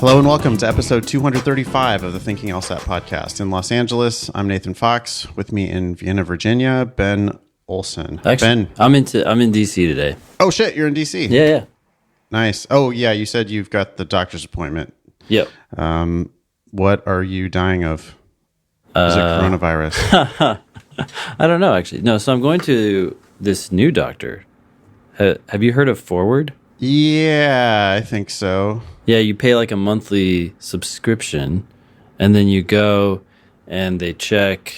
Hello and welcome to episode 235 of the Thinking LSAT podcast. In Los Angeles, I'm Nathan Fox. With me in Vienna, Virginia, Ben Olson. Actually, Ben, I'm in DC today. oh shit, you're in DC. Yeah. Nice. Oh yeah, you said you've got the doctor's appointment. Yep. What are you dying of? Is it coronavirus? I don't know, actually. No, so I'm going to this new doctor. Have you heard of Forward? Yeah, I think so. Yeah, you pay like a monthly subscription, and then you go and they check.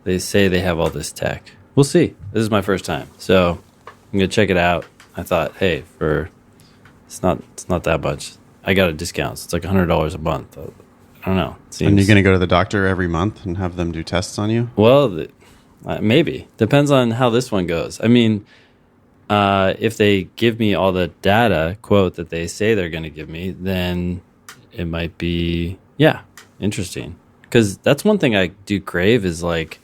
They say they have all this tech. We'll see. This is my first time, so I'm gonna check it out. I thought, hey, it's not that much. I got a discount. So it's like $100 a month. I don't know. And you're going to go to the doctor every month and have them do tests on you? Well, maybe. Depends on how this one goes. I mean, if they give me all the data, quote, that they say they're going to give me, then it might be, interesting. Because that's one thing I do crave is like,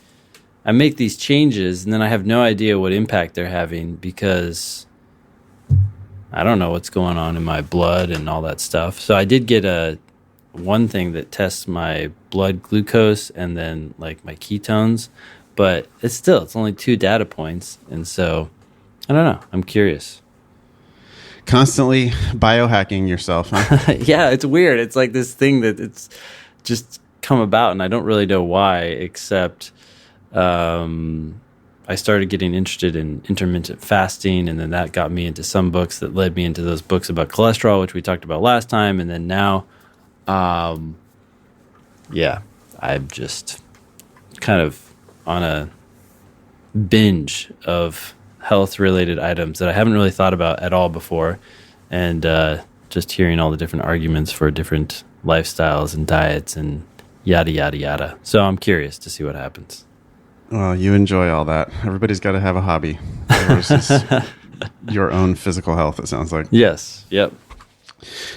I make these changes and then I have no idea what impact they're having because I don't know what's going on in my blood and all that stuff. So I did get one thing that tests my blood glucose and then like my ketones, but it's only 2 data points. And so I don't know. I'm curious. Constantly biohacking yourself, huh? Yeah, it's weird. It's like this thing that it's just come about and I don't really know why, except I started getting interested in intermittent fasting, and then that got me into some books that led me into those books about cholesterol, which we talked about last time. And then now, I'm just kind of on a binge of health-related items that I haven't really thought about at all before, and just hearing all the different arguments for different lifestyles and diets and yada, yada, yada. So I'm curious to see what happens. Well, you enjoy all that. Everybody's got to have a hobby. Your own physical health, it sounds like. Yes. Yep.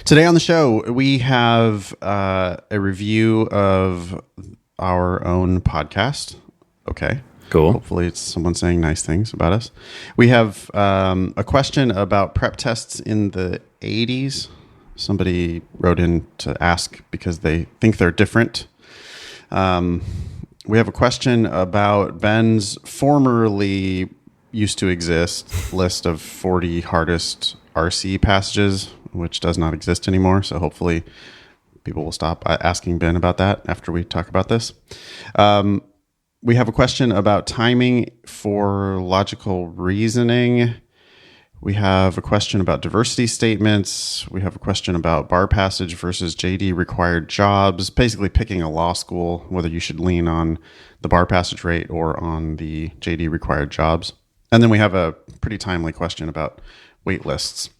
Today on the show, we have a review of our own podcast. Okay. Cool. Hopefully it's someone saying nice things about us. We have a question about prep tests in the 80s. Somebody wrote in to ask because they think they're different. We have a question about Ben's formerly used to exist list of 40 hardest RC passages, which does not exist anymore. So hopefully people will stop asking Ben about that after we talk about this. We have a question about timing for logical reasoning. We have a question about diversity statements. We have a question about bar passage versus JD required jobs, basically picking a law school, whether you should lean on the bar passage rate or on the JD required jobs. And then we have a pretty timely question about waitlists.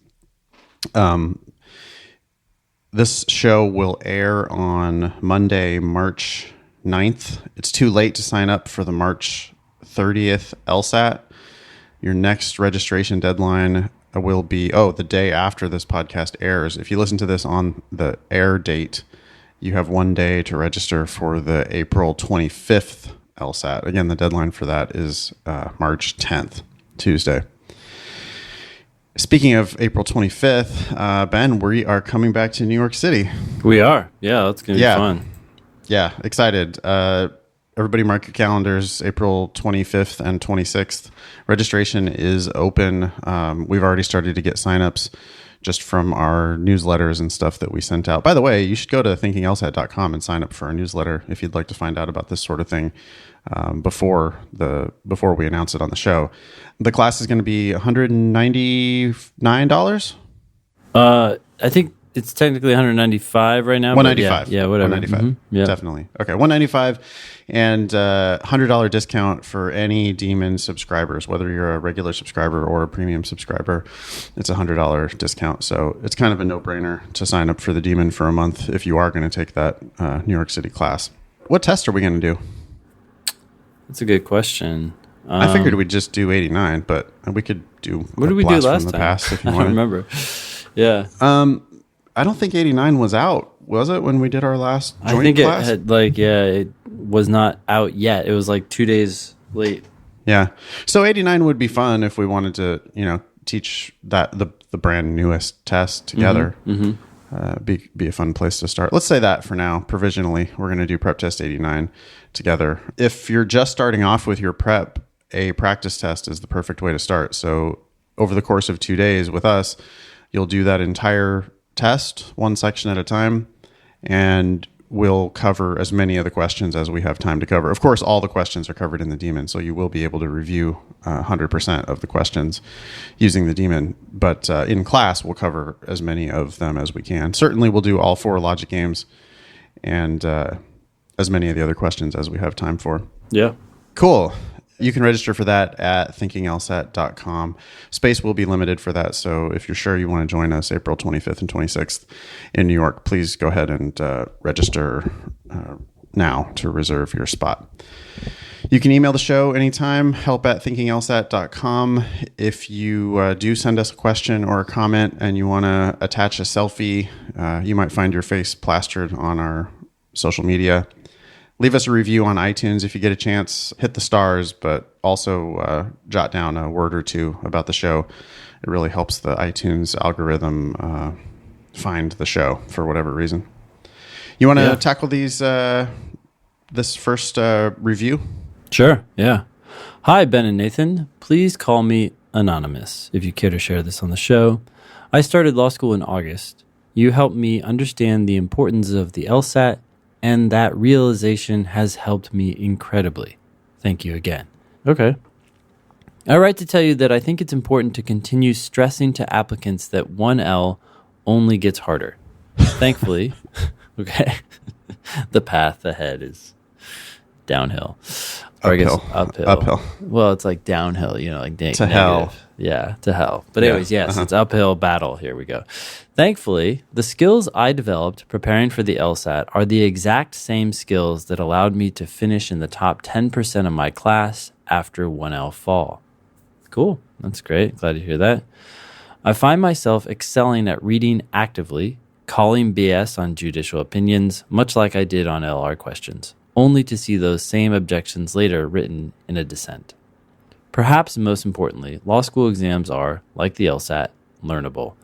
This show will air on Monday, March 9th. It's too late to sign up for the March 30th LSAT. Your next registration deadline will be, the day after this podcast airs. If you listen to this on the air date, you have 1 day to register for the April 25th LSAT. Again, the deadline for that is March 10th, Tuesday. Speaking of April 25th, Ben, we are coming back to New York City. We are. Yeah, that's going to be fun. Yeah, excited. Everybody mark your calendars, April 25th and 26th. Registration is open. We've already started to get signups just from our newsletters and stuff that we sent out. By the way, you should go to thinkinglsat.com and sign up for our newsletter if you'd like to find out about this sort of thing before we announce it on the show. The class is going to be $199. I think it's technically $195 right now. $195. Yeah, whatever. $195. Mm-hmm. Yeah. Definitely. Okay, $195 and $100 discount for any Demon subscribers, whether you're a regular subscriber or a premium subscriber. It's a $100 discount. So it's kind of a no-brainer to sign up for the Demon for a month if you are going to take that New York City class. What test are we going to do? That's a good question. I figured we'd just do 89, but we could do what did we do last time? Past if you I wanted. don't remember. Yeah. I don't think 89 was out, was it, when we did our last joint I think class? It had, it was not out yet. It was like 2 days late. Yeah. So 89 would be fun if we wanted to, teach that the brand newest test together. Mm-hmm. be a fun place to start. Let's say that for now, provisionally, we're going to do prep test 89 together. If you're just starting off with your prep, a practice test is the perfect way to start. So over the course of 2 days with us, you'll do that entire test, one section at a time, and we'll cover as many of the questions as we have time to cover. Of course, all the questions are covered in the daemon, so you will be able to review 100% of the questions using the daemon. But in class, we'll cover as many of them as we can. Certainly, we'll do all 4 logic games and as many of the other questions as we have time for. Yeah. Cool. You can register for that at thinkinglsat.com. Space will be limited for that, so if you're sure you want to join us April 25th and 26th in New York, please go ahead and register now to reserve your spot. You can email the show anytime, help@thinkinglsat.com. If you do send us a question or a comment and you want to attach a selfie, you might find your face plastered on our social media. Leave us a review on iTunes if you get a chance. Hit the stars, but also jot down a word or two about the show. It really helps the iTunes algorithm find the show for whatever reason. You want to tackle these this first review? Sure, yeah. Hi, Ben and Nathan. Please call me Anonymous if you care to share this on the show. I started law school in August. You helped me understand the importance of the LSAT, and that realization has helped me incredibly. Thank you again. Okay. I write to tell you that I think it's important to continue stressing to applicants that 1L only gets harder. Thankfully, okay, the path ahead is downhill. Or I guess uphill. Well, it's like downhill, like to hell. Yeah, to hell. But anyways, yes, It's uphill battle. Here we go. Thankfully, the skills I developed preparing for the LSAT are the exact same skills that allowed me to finish in the top 10% of my class after 1L fall. Cool. That's great. Glad to hear that. I find myself excelling at reading actively, calling BS on judicial opinions, much like I did on LR questions, only to see those same objections later written in a dissent. Perhaps most importantly, law school exams are, like the LSAT, learnable.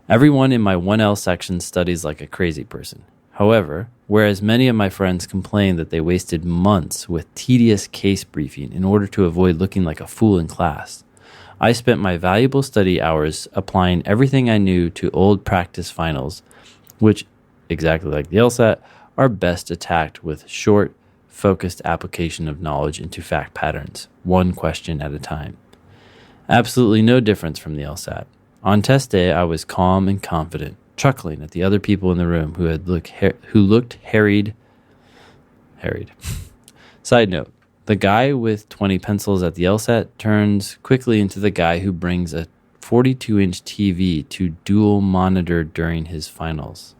Everyone in my 1L section studies like a crazy person. However, whereas many of my friends complain that they wasted months with tedious case briefing in order to avoid looking like a fool in class, I spent my valuable study hours applying everything I knew to old practice finals, which, exactly like the LSAT, are best attacked with short, focused application of knowledge into fact patterns, one question at a time. Absolutely no difference from the LSAT. On test day, I was calm and confident, chuckling at the other people in the room who looked harried. Side note, the guy with 20 pencils at the LSAT turns quickly into the guy who brings a 42-inch TV to dual monitor during his finals.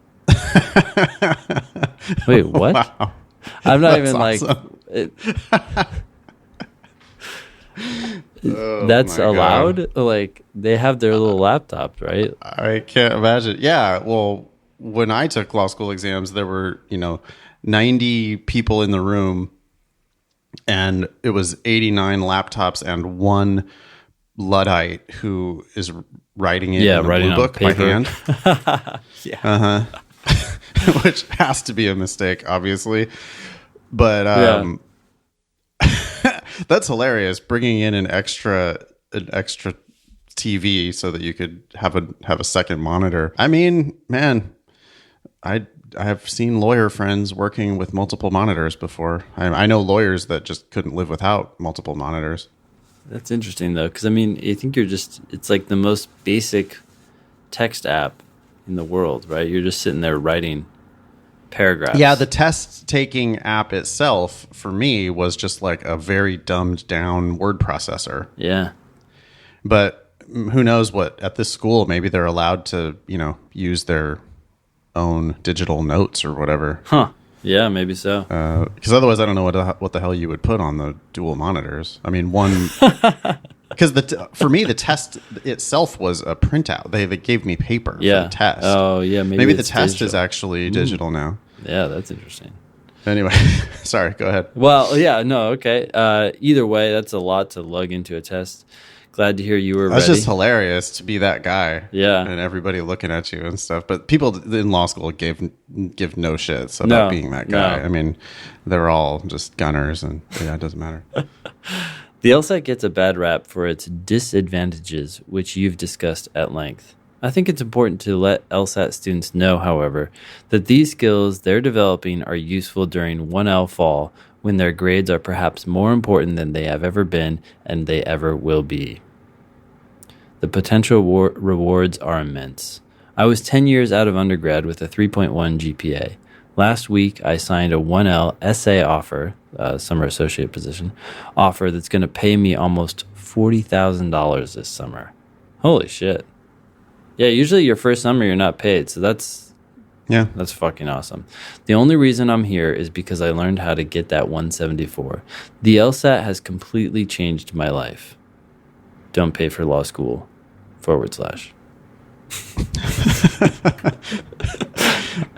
Wait, what? Wow. I'm not That's even awesome. That's my allowed? God. Like, they have their little laptop, right? I can't imagine. Yeah, well, when I took law school exams, there were, 90 people in the room, and it was 89 laptops and one Luddite who is writing it in the writing blue on book by paper. hand. Yeah. Which has to be a mistake, obviously. But that's hilarious. Bringing in an extra TV so that you could have a second monitor. I mean, man, I have seen lawyer friends working with multiple monitors before. I know lawyers that just couldn't live without multiple monitors. That's interesting, though, because, I mean, I think it's like the most basic text app in the world, right? You're just sitting there writing paragraphs. Yeah, the test-taking app itself, for me, was just like a very dumbed-down word processor. Yeah. But who knows what, at this school, maybe they're allowed to, use their own digital notes or whatever. Huh. Yeah, maybe so. Because otherwise, I don't know what the hell you would put on the dual monitors. I mean, one... Because for me, the test itself was a printout. They gave me paper for the test. Oh, yeah. Maybe the it's test digital. is actually digital now. Yeah, that's interesting. Anyway, sorry, go ahead. Well, yeah, no, okay. Either way, that's a lot to lug into a test. Glad to hear you were That's ready. just hilarious to be that guy. Yeah. And everybody looking at you and stuff. But people in law school give no shits about being that guy. No. I mean, they're all just gunners, and it doesn't matter. The LSAT gets a bad rap for its disadvantages, which you've discussed at length. I think it's important to let LSAT students know, however, that these skills they're developing are useful during 1L fall when their grades are perhaps more important than they have ever been and they ever will be. The potential rewards are immense. I was 10 years out of undergrad with a 3.1 GPA. Last week, I signed a 1L SA offer, summer associate position, offer that's going to pay me almost $40,000 this summer. Holy shit. Yeah, usually your first summer you're not paid, so that's fucking awesome. The only reason I'm here is because I learned how to get that 174. The LSAT has completely changed my life. Don't pay for law school, /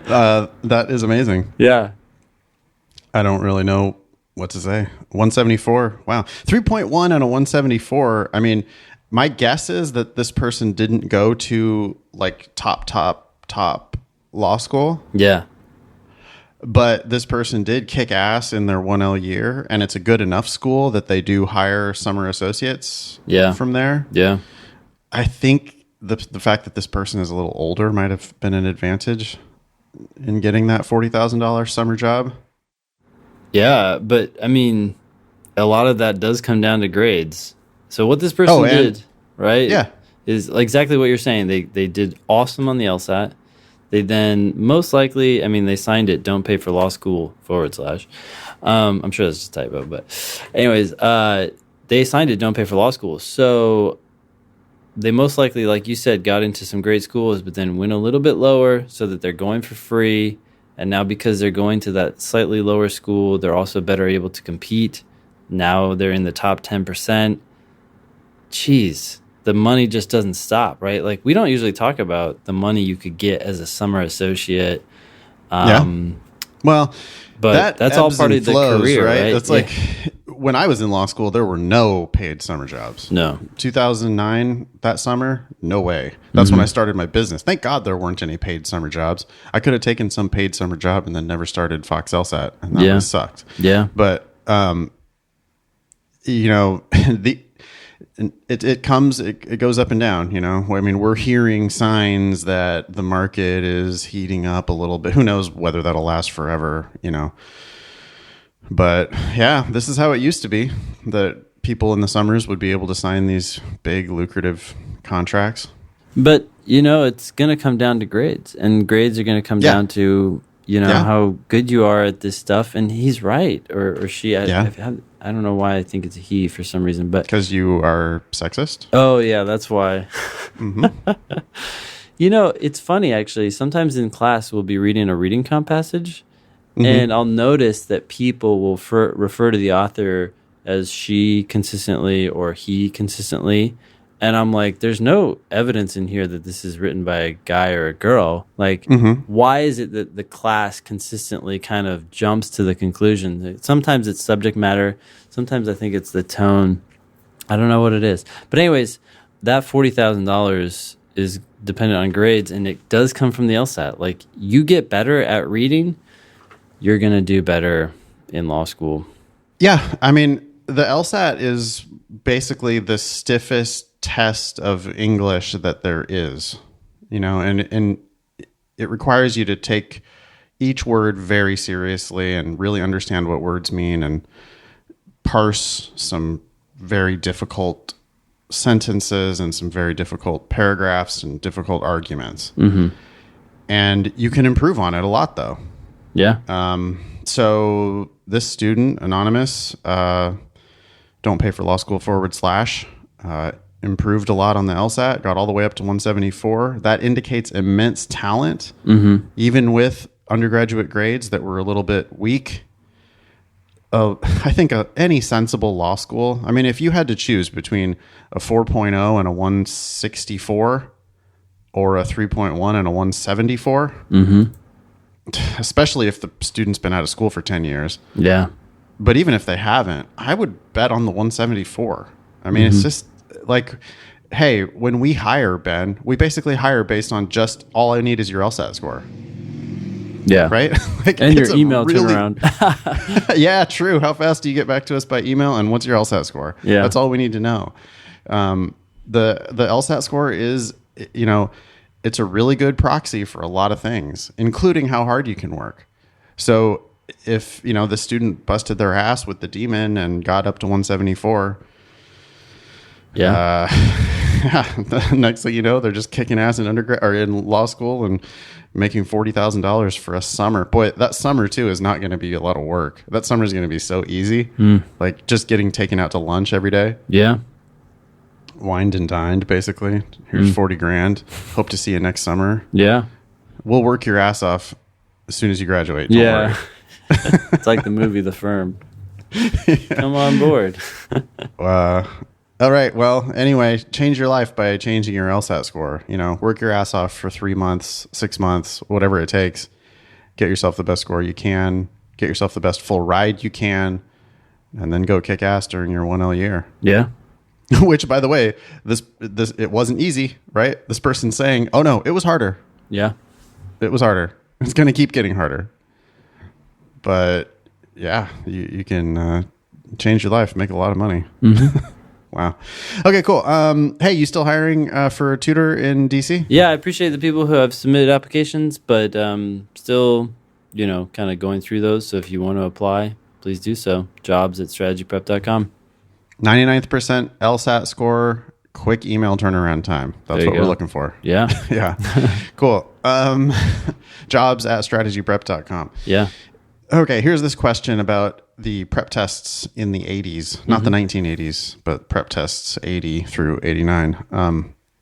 That is amazing. Yeah. I don't really know what to say. 174. Wow. 3.1 and a 174. I mean, my guess is that this person didn't go to like top law school. Yeah. But this person did kick ass in their 1L year, and it's a good enough school that they do hire summer associates from there. Yeah. I think the fact that this person is a little older might have been an advantage in getting that $40,000 summer job. Yeah, but I mean, a lot of that does come down to grades. So what this person did, right? Yeah. Is exactly what you're saying. They did awesome on the LSAT. They then most likely, I mean, they signed it, don't pay for law school / I'm sure that's just a typo, but anyways, they signed it, don't pay for law school. So they most likely, like you said, got into some great schools, but then went a little bit lower so that they're going for free. And now because they're going to that slightly lower school, they're also better able to compete. Now they're in the top 10%. Jeez. The money just doesn't stop, right? Like, we don't usually talk about the money you could get as a summer associate. Well, but that's all part of the career, right? That's like when I was in law school, there were no paid summer jobs. No. 2009, that summer, no way. That's when I started my business. Thank God there weren't any paid summer jobs. I could have taken some paid summer job and then never started Fox LSAT, and that would have sucked. Yeah. But, it goes up and down, you know. I mean, we're hearing signs that the market is heating up a little bit. Who knows whether that'll last forever, you know. But yeah, this is how it used to be, that people in the summers would be able to sign these big lucrative contracts. But, you know, it's going to come down to grades, and grades are going to come down to, you know, how good you are at this stuff. And he's right, or she. I don't know why I think it's a he for some reason, but because you are sexist. Oh yeah, that's why. You know, it's funny actually. Sometimes in class we'll be reading a reading comp passage, and I'll notice that people will refer to the author as she consistently or he consistently. And I'm like, there's no evidence in here that this is written by a guy or a girl. Like, why is it that the class consistently kind of jumps to the conclusion? Sometimes it's subject matter. Sometimes I think it's the tone. I don't know what it is. But anyways, that $40,000 is dependent on grades, and it does come from the LSAT. Like, you get better at reading, you're going to do better in law school. Yeah. I mean, the LSAT is basically the stiffest test of English that there is, you know, and it requires you to take each word very seriously and really understand what words mean and parse some very difficult sentences and some very difficult paragraphs and difficult arguments. And you can improve on it a lot, though. Yeah. So this student, anonymous, don't pay for law school / improved a lot on the LSAT, got all the way up to 174. That indicates immense talent, even with undergraduate grades that were a little bit weak. I think any sensible law school, I mean, if you had to choose between a 4.0 and a 164 or a 3.1 and a 174, especially if the student's been out of school for 10 years. Yeah. But even if they haven't, I would bet on the 174. I mean, it's just like, hey, when we hire, Ben, we basically hire based on just all I need is your LSAT score. Yeah. Right? Like, And your email turnaround. Yeah, true. How fast do you get back to us by email? And what's your LSAT score? Yeah. That's all we need to know. The LSAT score is, it's a really good proxy for a lot of things, including how hard you can work. So if, the student busted their ass with the demon and got up to 174, Yeah. the next thing you know, they're just kicking ass in undergrad or in law school and making $40,000 for a summer. Boy, that summer too is not going to be a lot of work. That summer is going to be so easy. Like just getting taken out to lunch every day. Yeah. Wined and dined, basically. Here's 40 grand. Hope to see you next summer. Yeah. We'll work your ass off as soon as you graduate. Don't worry. It's like the movie The Firm. Come on board. All right. Well, anyway, change your life by changing your LSAT score. Work your ass off for 3 months, 6 months, whatever it takes. Get yourself the best score you can. Get yourself the best full ride you can. And then go kick ass during your 1L year. Yeah. Which, by the way, this it wasn't easy, right? This person's saying, oh, no, it was harder. Yeah. It was harder. It's going to keep getting harder. But, yeah, you can change your life, make a lot of money. Wow. Okay, cool. Hey, you still hiring for a tutor in DC? Yeah, I appreciate the people who have submitted applications, but still, kind of going through those. So if you want to apply, please do so. jobs@strategyprep.com. 99th% LSAT score, quick email turnaround time. That's what we're looking for. Yeah. Yeah. Cool. Jobs@strategyprep.com. Yeah. Okay, here's this question about the prep tests in the 80s, not the 1980s, but prep tests 80 through 89.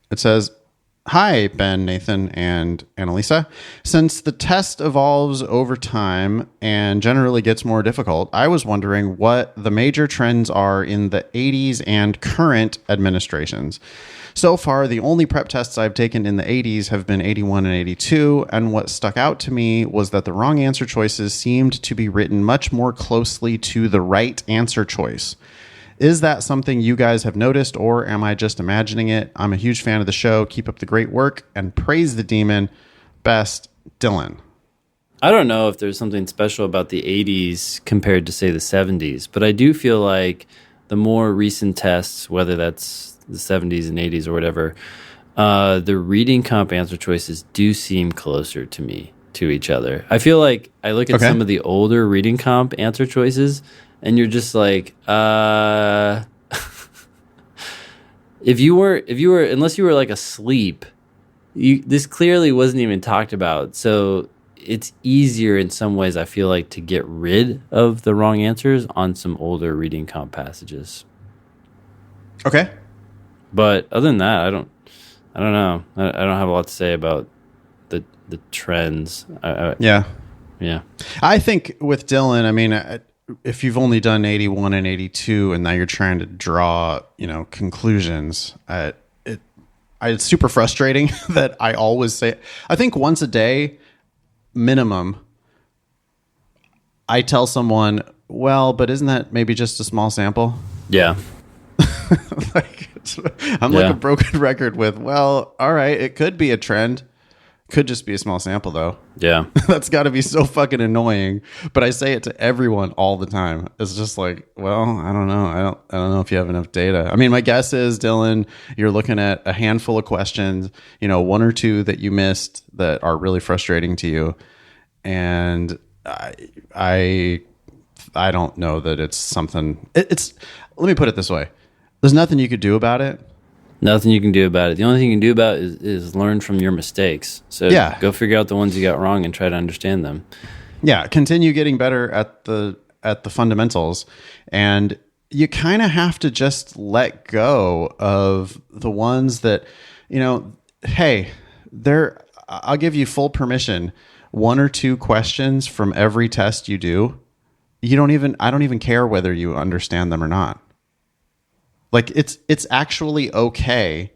It says, hi, Ben, Nathan, and Annalisa. Since the test evolves over time and generally gets more difficult, I was wondering what the major trends are in the 80s and current administrations. So far, the only prep tests I've taken in the 80s have been 81 and 82, and what stuck out to me was that the wrong answer choices seemed to be written much more closely to the right answer choice. Is that something you guys have noticed, or am I just imagining it? I'm a huge fan of the show. Keep up the great work, and praise the demon. Best, Dylan. I don't know if there's something special about the 80s compared to, say, the 70s, but I do feel like the more recent tests, whether that's the 70s and 80s or whatever, the reading comp answer choices do seem closer to me, to each other. I feel like I look at some of the older reading comp answer choices, and you're just like, if you were, unless you were like asleep, this clearly wasn't even talked about. So it's easier in some ways, I feel like, to get rid of the wrong answers on some older reading comp passages. Okay. But other than that, I don't know. I don't have a lot to say about the trends. Yeah. Yeah. I think with Dylan, I mean, if you've only done 81 and 82 and now you're trying to draw, conclusions, it's super frustrating that I always say, I think once a day minimum, I tell someone, well, but isn't that maybe just a small sample? Yeah. I'm like a broken record with, well, all right, it could be a trend. Could just be a small sample, though. Yeah. That's got to be so fucking annoying. But I say it to everyone all the time. It's just like, well, I don't know. I don't know if you have enough data. I mean, my guess is, Dylan, you're looking at a handful of questions, one or two that you missed that are really frustrating to you. And I don't know that it's something. It's let me put it this way. There's nothing you could do about it. Nothing you can do about it. The only thing you can do about it is learn from your mistakes. So go figure out the ones you got wrong and try to understand them. Yeah, continue getting better at the fundamentals, and you kind of have to just let go of the ones that, hey, I'll give you full permission. 1 or 2 questions from every test you do, I don't even care whether you understand them or not. Like it's actually okay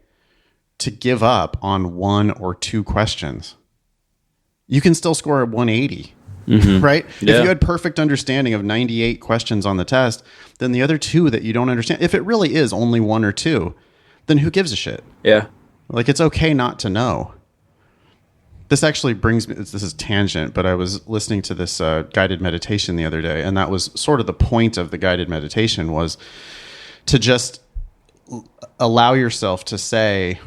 to give up on 1 or 2 questions. you can still score a 180. Right? Yeah. If you had perfect understanding of 98 questions on the test, then the other 2 that you don't understand, if it really is only 1 or 2, then who gives a shit? Yeah. Like, it's okay not to know. This actually brings me, this is tangent, but I was listening to this guided meditation the other day, and that was sort of the point of the guided meditation, was to just allow yourself to say,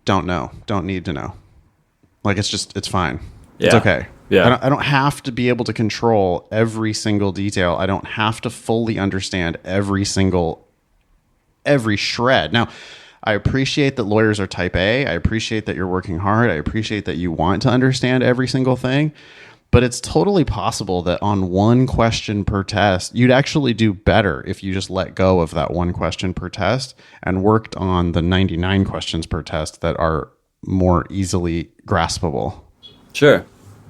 don't know, don't need to know. Like, it's fine. Yeah. It's okay. Yeah. I don't have to be able to control every single detail. I don't have to fully understand every shred. Now, I appreciate that lawyers are type A. I appreciate that you're working hard. I appreciate that you want to understand every single thing. But it's totally possible that on one question per test, you'd actually do better if you just let go of that one question per test and worked on the 99 questions per test that are more easily graspable. Sure.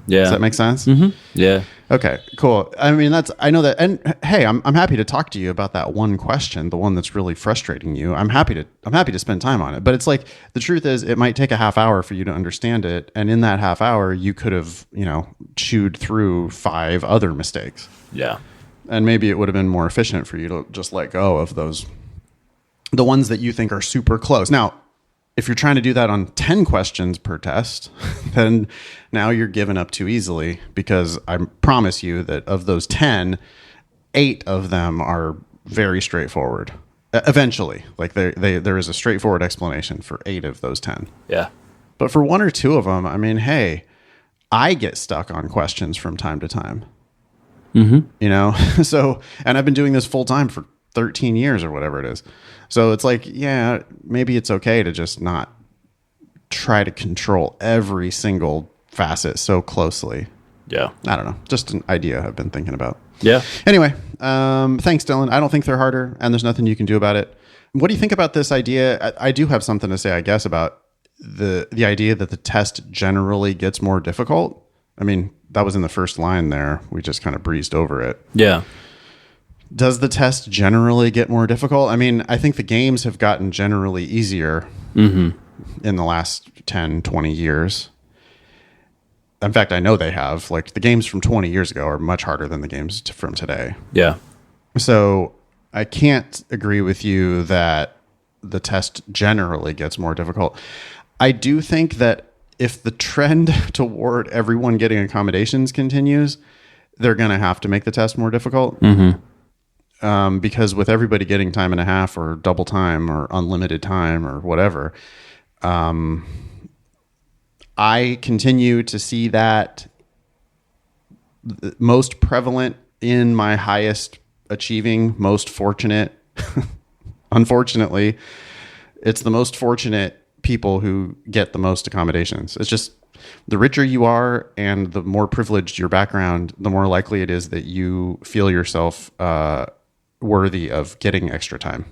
Yeah. Does that make sense? Mm-hmm. Yeah. Okay, cool. I mean, I know that. And hey, I'm happy to talk to you about that one question, the one that's really frustrating you. I'm happy to spend time on it. But it's like, the truth is, it might take a half hour for you to understand it. And in that half hour, you could have, chewed through 5 other mistakes. Yeah. And maybe it would have been more efficient for you to just let go of the ones that you think are super close. Now, if you're trying to do that on 10 questions per test, then now you're giving up too easily, because I promise you that of those 10, 8 of them are very straightforward. Eventually, like there is a straightforward explanation for 8 of those 10. Yeah. But for 1 or 2 of them, I mean, hey, I get stuck on questions from time to time. Mm-hmm. So, and I've been doing this full time for 13 years or whatever it is. So it's like, yeah, maybe it's okay to just not try to control every single facet so closely. Yeah. I don't know. Just an idea I've been thinking about. Yeah. Anyway, thanks, Dylan. I don't think they're harder, and there's nothing you can do about it. What do you think about this idea? I do have something to say, I guess, about the idea that the test generally gets more difficult. I mean, that was in the first line there. We just kind of breezed over it. Yeah. Does the test generally get more difficult? I mean, I think the games have gotten generally easier in the last 10, 20 years. In fact, I know they have. Like, the games from 20 years ago are much harder than the games from today. Yeah. So I can't agree with you that the test generally gets more difficult. I do think that if the trend toward everyone getting accommodations continues, they're going to have to make the test more difficult. Because with everybody getting time and a half or double time or unlimited time or whatever, I continue to see that most prevalent in my highest achieving, most fortunate. Unfortunately, it's the most fortunate people who get the most accommodations. It's just, the richer you are and the more privileged your background, the more likely it is that you feel yourself worthy of getting extra time.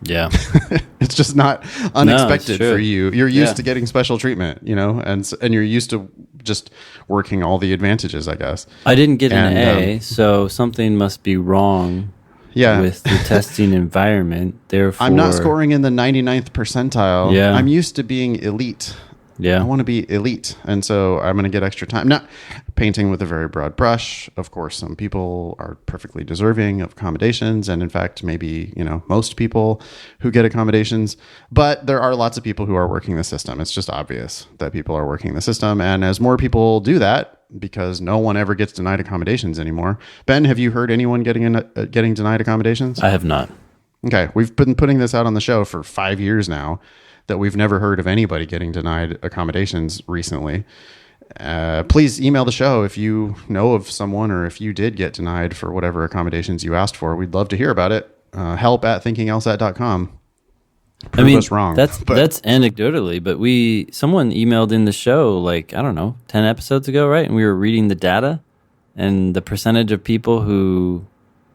Yeah. It's just not unexpected for you. You're used Yeah. to getting special treatment, and you're used to just working all the advantages, I guess. I didn't get an A, so something must be wrong with the testing environment. Therefore, I'm not scoring in the 99th percentile. Yeah. I'm used to being elite. Yeah. I want to be elite. And so I'm going to get extra time. Not painting with a very broad brush. Of course, some people are perfectly deserving of accommodations. And in fact, maybe, most people who get accommodations. But there are lots of people who are working the system. It's just obvious that people are working the system. And as more people do that, because no one ever gets denied accommodations anymore. Ben, have you heard anyone getting denied accommodations? I have not. Okay. We've been putting this out on the show for 5 years now, that we've never heard of anybody getting denied accommodations recently. Please email the show if you know of someone, or if you did get denied for whatever accommodations you asked for. We'd love to hear about it. help@thinkinglsat.com. Prove us wrong. That's anecdotally, but someone emailed in the show, 10 episodes ago, right? And we were reading the data, and the percentage of people who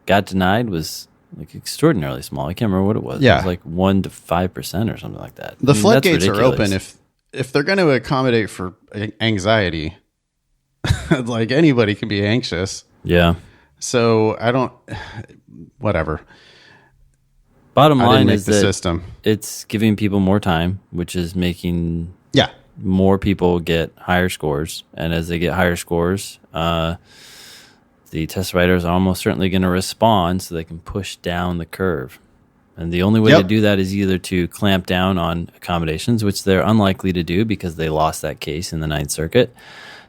got denied was extraordinarily small. I can't remember what it was. Yeah. It was 1 to 5% or something like that. The floodgates are open if they're going to accommodate for anxiety. Anybody can be anxious. Yeah. So whatever. Bottom line is the that system. It's giving people more time, which is making more people get higher scores. And as they get higher scores, the test writers are almost certainly going to respond so they can push down the curve. And the only way to do that is either to clamp down on accommodations, which they're unlikely to do because they lost that case in the Ninth Circuit.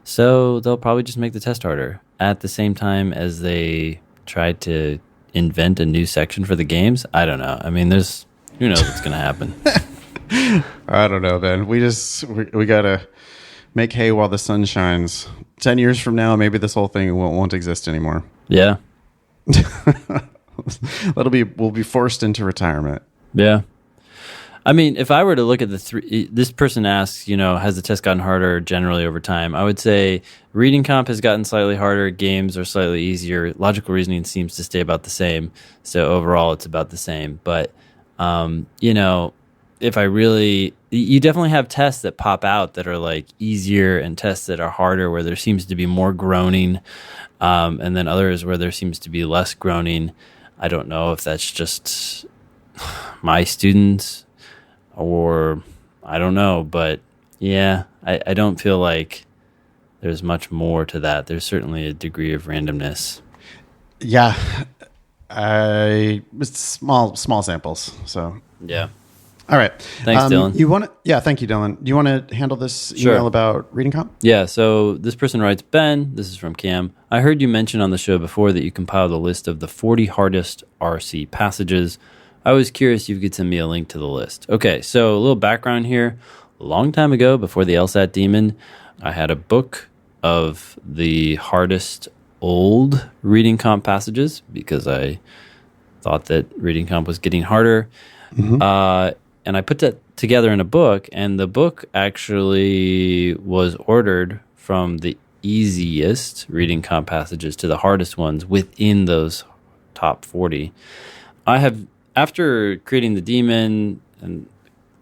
So they'll probably just make the test harder at the same time as they try to invent a new section for the games. I don't know. I mean, who knows what's going to happen. I don't know, Ben. We got to make hay while the sun shines. 10 years from now, maybe this whole thing won't exist anymore. Yeah. We'll be forced into retirement. Yeah. I mean, if I were to look at this person asks, has the test gotten harder generally over time? I would say reading comp has gotten slightly harder. Games are slightly easier. Logical reasoning seems to stay about the same. So overall, it's about the same. But, if you definitely have tests that pop out that are like easier and tests that are harder where there seems to be more groaning. And then others where there seems to be less groaning. I don't know if that's just my students or I don't know, but yeah, I don't feel like there's much more to that. There's certainly a degree of randomness. Yeah, it's small samples. So yeah. All right. Thanks, Dylan. Thank you, Dylan. Do you want to handle this Sure. email about reading comp? Yeah, so this person writes, Ben, this is from Cam. I heard you mention on the show before that you compiled a list of the 40 hardest RC passages. I was curious if you could send me a link to the list. Okay, so a little background here. A long time ago, before the LSAT demon, I had a book of the hardest old reading comp passages because I thought that reading comp was getting harder. Mm-hmm. And I put that together in a book, and the book actually was ordered from the easiest reading comp passages to the hardest ones within those top 40. After creating the demon and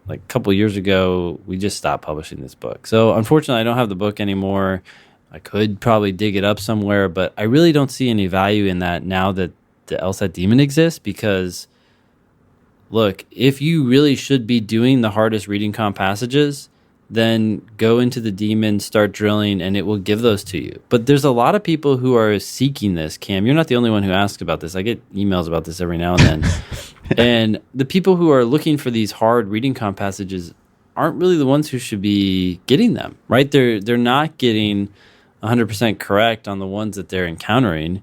like a couple years ago, we just stopped publishing this book. So unfortunately, I don't have the book anymore. I could probably dig it up somewhere, but I really don't see any value in that now that the LSAT demon exists because look, if you really should be doing the hardest reading comp passages, then go into the demon, start drilling, and it will give those to you. But there's a lot of people who are seeking this, Cam. You're not the only one who asks about this. I get emails about this every now and then. And the people who are looking for these hard reading comp passages aren't really the ones who should be getting them, right? They're not getting 100% correct on the ones that they're encountering.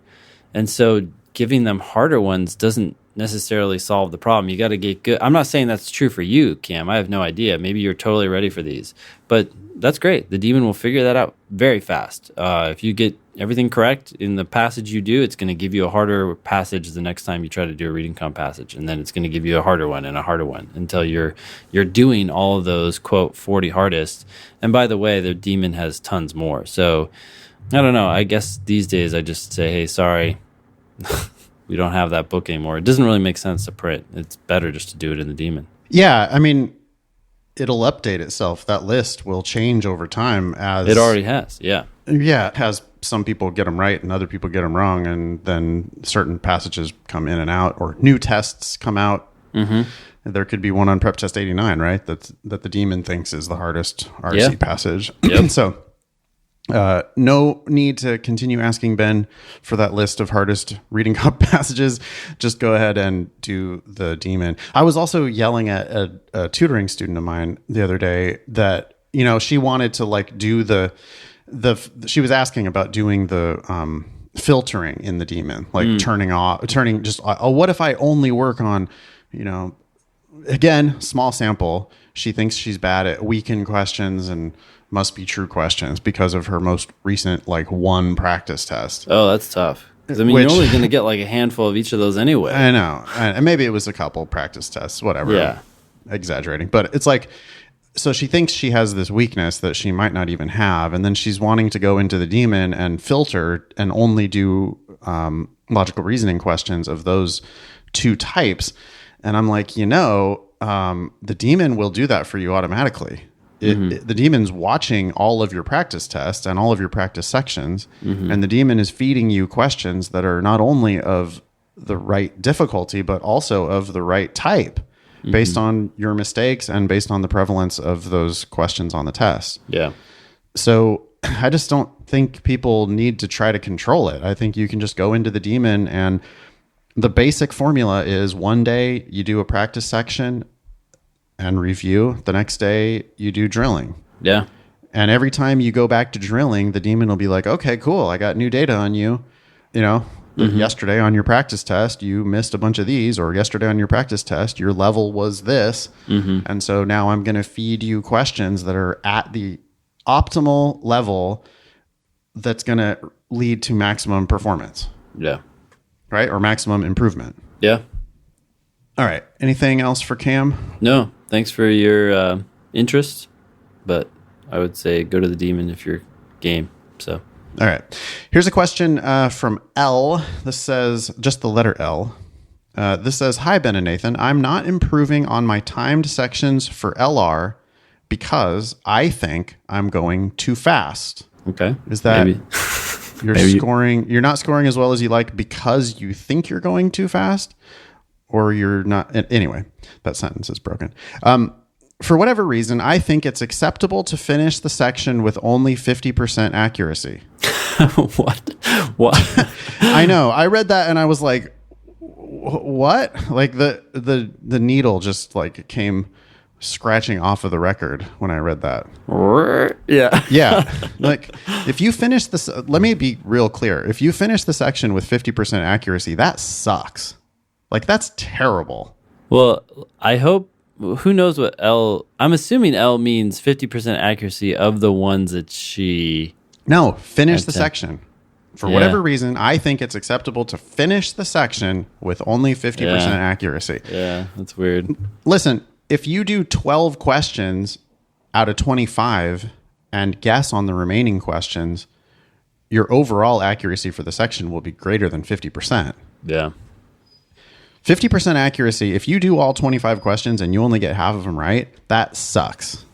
And so giving them harder ones doesn't necessarily solve the problem. You got to get good. I'm not saying that's true for you, Cam. I have no idea. Maybe you're totally ready for these, but that's great. The demon will figure that out very fast. If you get everything correct in the passage you do, it's going to give you a harder passage the next time you try to do a reading comp passage, and then it's going to give you a harder one and a harder one until you're doing all of those quote 40 hardest. And by the way, the demon has tons more. So I don't know. I guess these days I just say, hey, sorry. We don't have that book anymore. It doesn't really make sense to print. It's better just to do it in the demon. Yeah, I mean, it'll update itself. That list will change over time as it already has. Yeah. Yeah, it has some people get them right and other people get them wrong, and then certain passages come in and out, or new tests come out. Mm-hmm. There could be one on Prep Test 89, right? That the demon thinks is the hardest RC passage. Yep. So no need to continue asking Ben for that list of hardest reading comp passages. Just go ahead and do the demon. I was also yelling at a tutoring student of mine the other day that, she wanted to like do she was asking about doing the filtering in the demon, like turning just, what if I only work on, again, small sample. She thinks she's bad at weekend questions and must be true questions because of her most recent one practice test. Oh, that's tough. Because you're only going to get like a handful of each of those anyway. I know. And maybe it was a couple practice tests, whatever. Yeah. I'm exaggerating. But it's like, so she thinks she has this weakness that she might not even have. And then she's wanting to go into the demon and filter and only do logical reasoning questions of those two types. And I'm like, the demon will do that for you automatically. The demon's watching all of your practice tests and all of your practice sections, and the demon is feeding you questions that are not only of the right difficulty, but also of the right type. based on your mistakes and based on the prevalence of those questions on the test. Yeah. So I just don't think people need to try to control it. I think you can just go into the daemon, and the basic formula is one day you do a practice section and review. The next day you do drilling. Yeah. And every time you go back to drilling, the daemon will be like, okay, cool. I got new data on you. You know, yesterday on your practice test, you missed a bunch of these, or yesterday on your practice test, your level was this. And so now I'm going to feed you questions that are at the optimal level that's going to lead to maximum performance. Yeah. Right? Or maximum improvement. Yeah. All right. Anything else for Cam? No, thanks for your interest, but I would say go to the demon if you're game. So, all right. Here's a question from L. This says, just the letter L. This says, hi, Ben and Nathan. I'm not improving on my timed sections for LR because I think I'm going too fast. Okay. Is that maybe. You're not scoring as well as you like because you think you're going too fast, or you're not? Anyway, that sentence is broken. For whatever reason, I think it's acceptable to finish the section with only 50% accuracy. What? I know. I read that and I was like, what? Like the needle just like came scratching off of the record when I read that. Yeah. Yeah. Like if you finish this, let me be real clear. If you finish the section with 50% accuracy, that sucks. Like that's terrible. Well, I hope, who knows what L, I'm assuming L means 50% accuracy of the ones that she. No, finish the section. For whatever reason, I think it's acceptable to finish the section with only 50% accuracy. Yeah, that's weird. Listen, if you do 12 questions out of 25 and guess on the remaining questions, your overall accuracy for the section will be greater than 50%. Yeah. 50% accuracy, if you do all 25 questions and you only get half of them right, that sucks.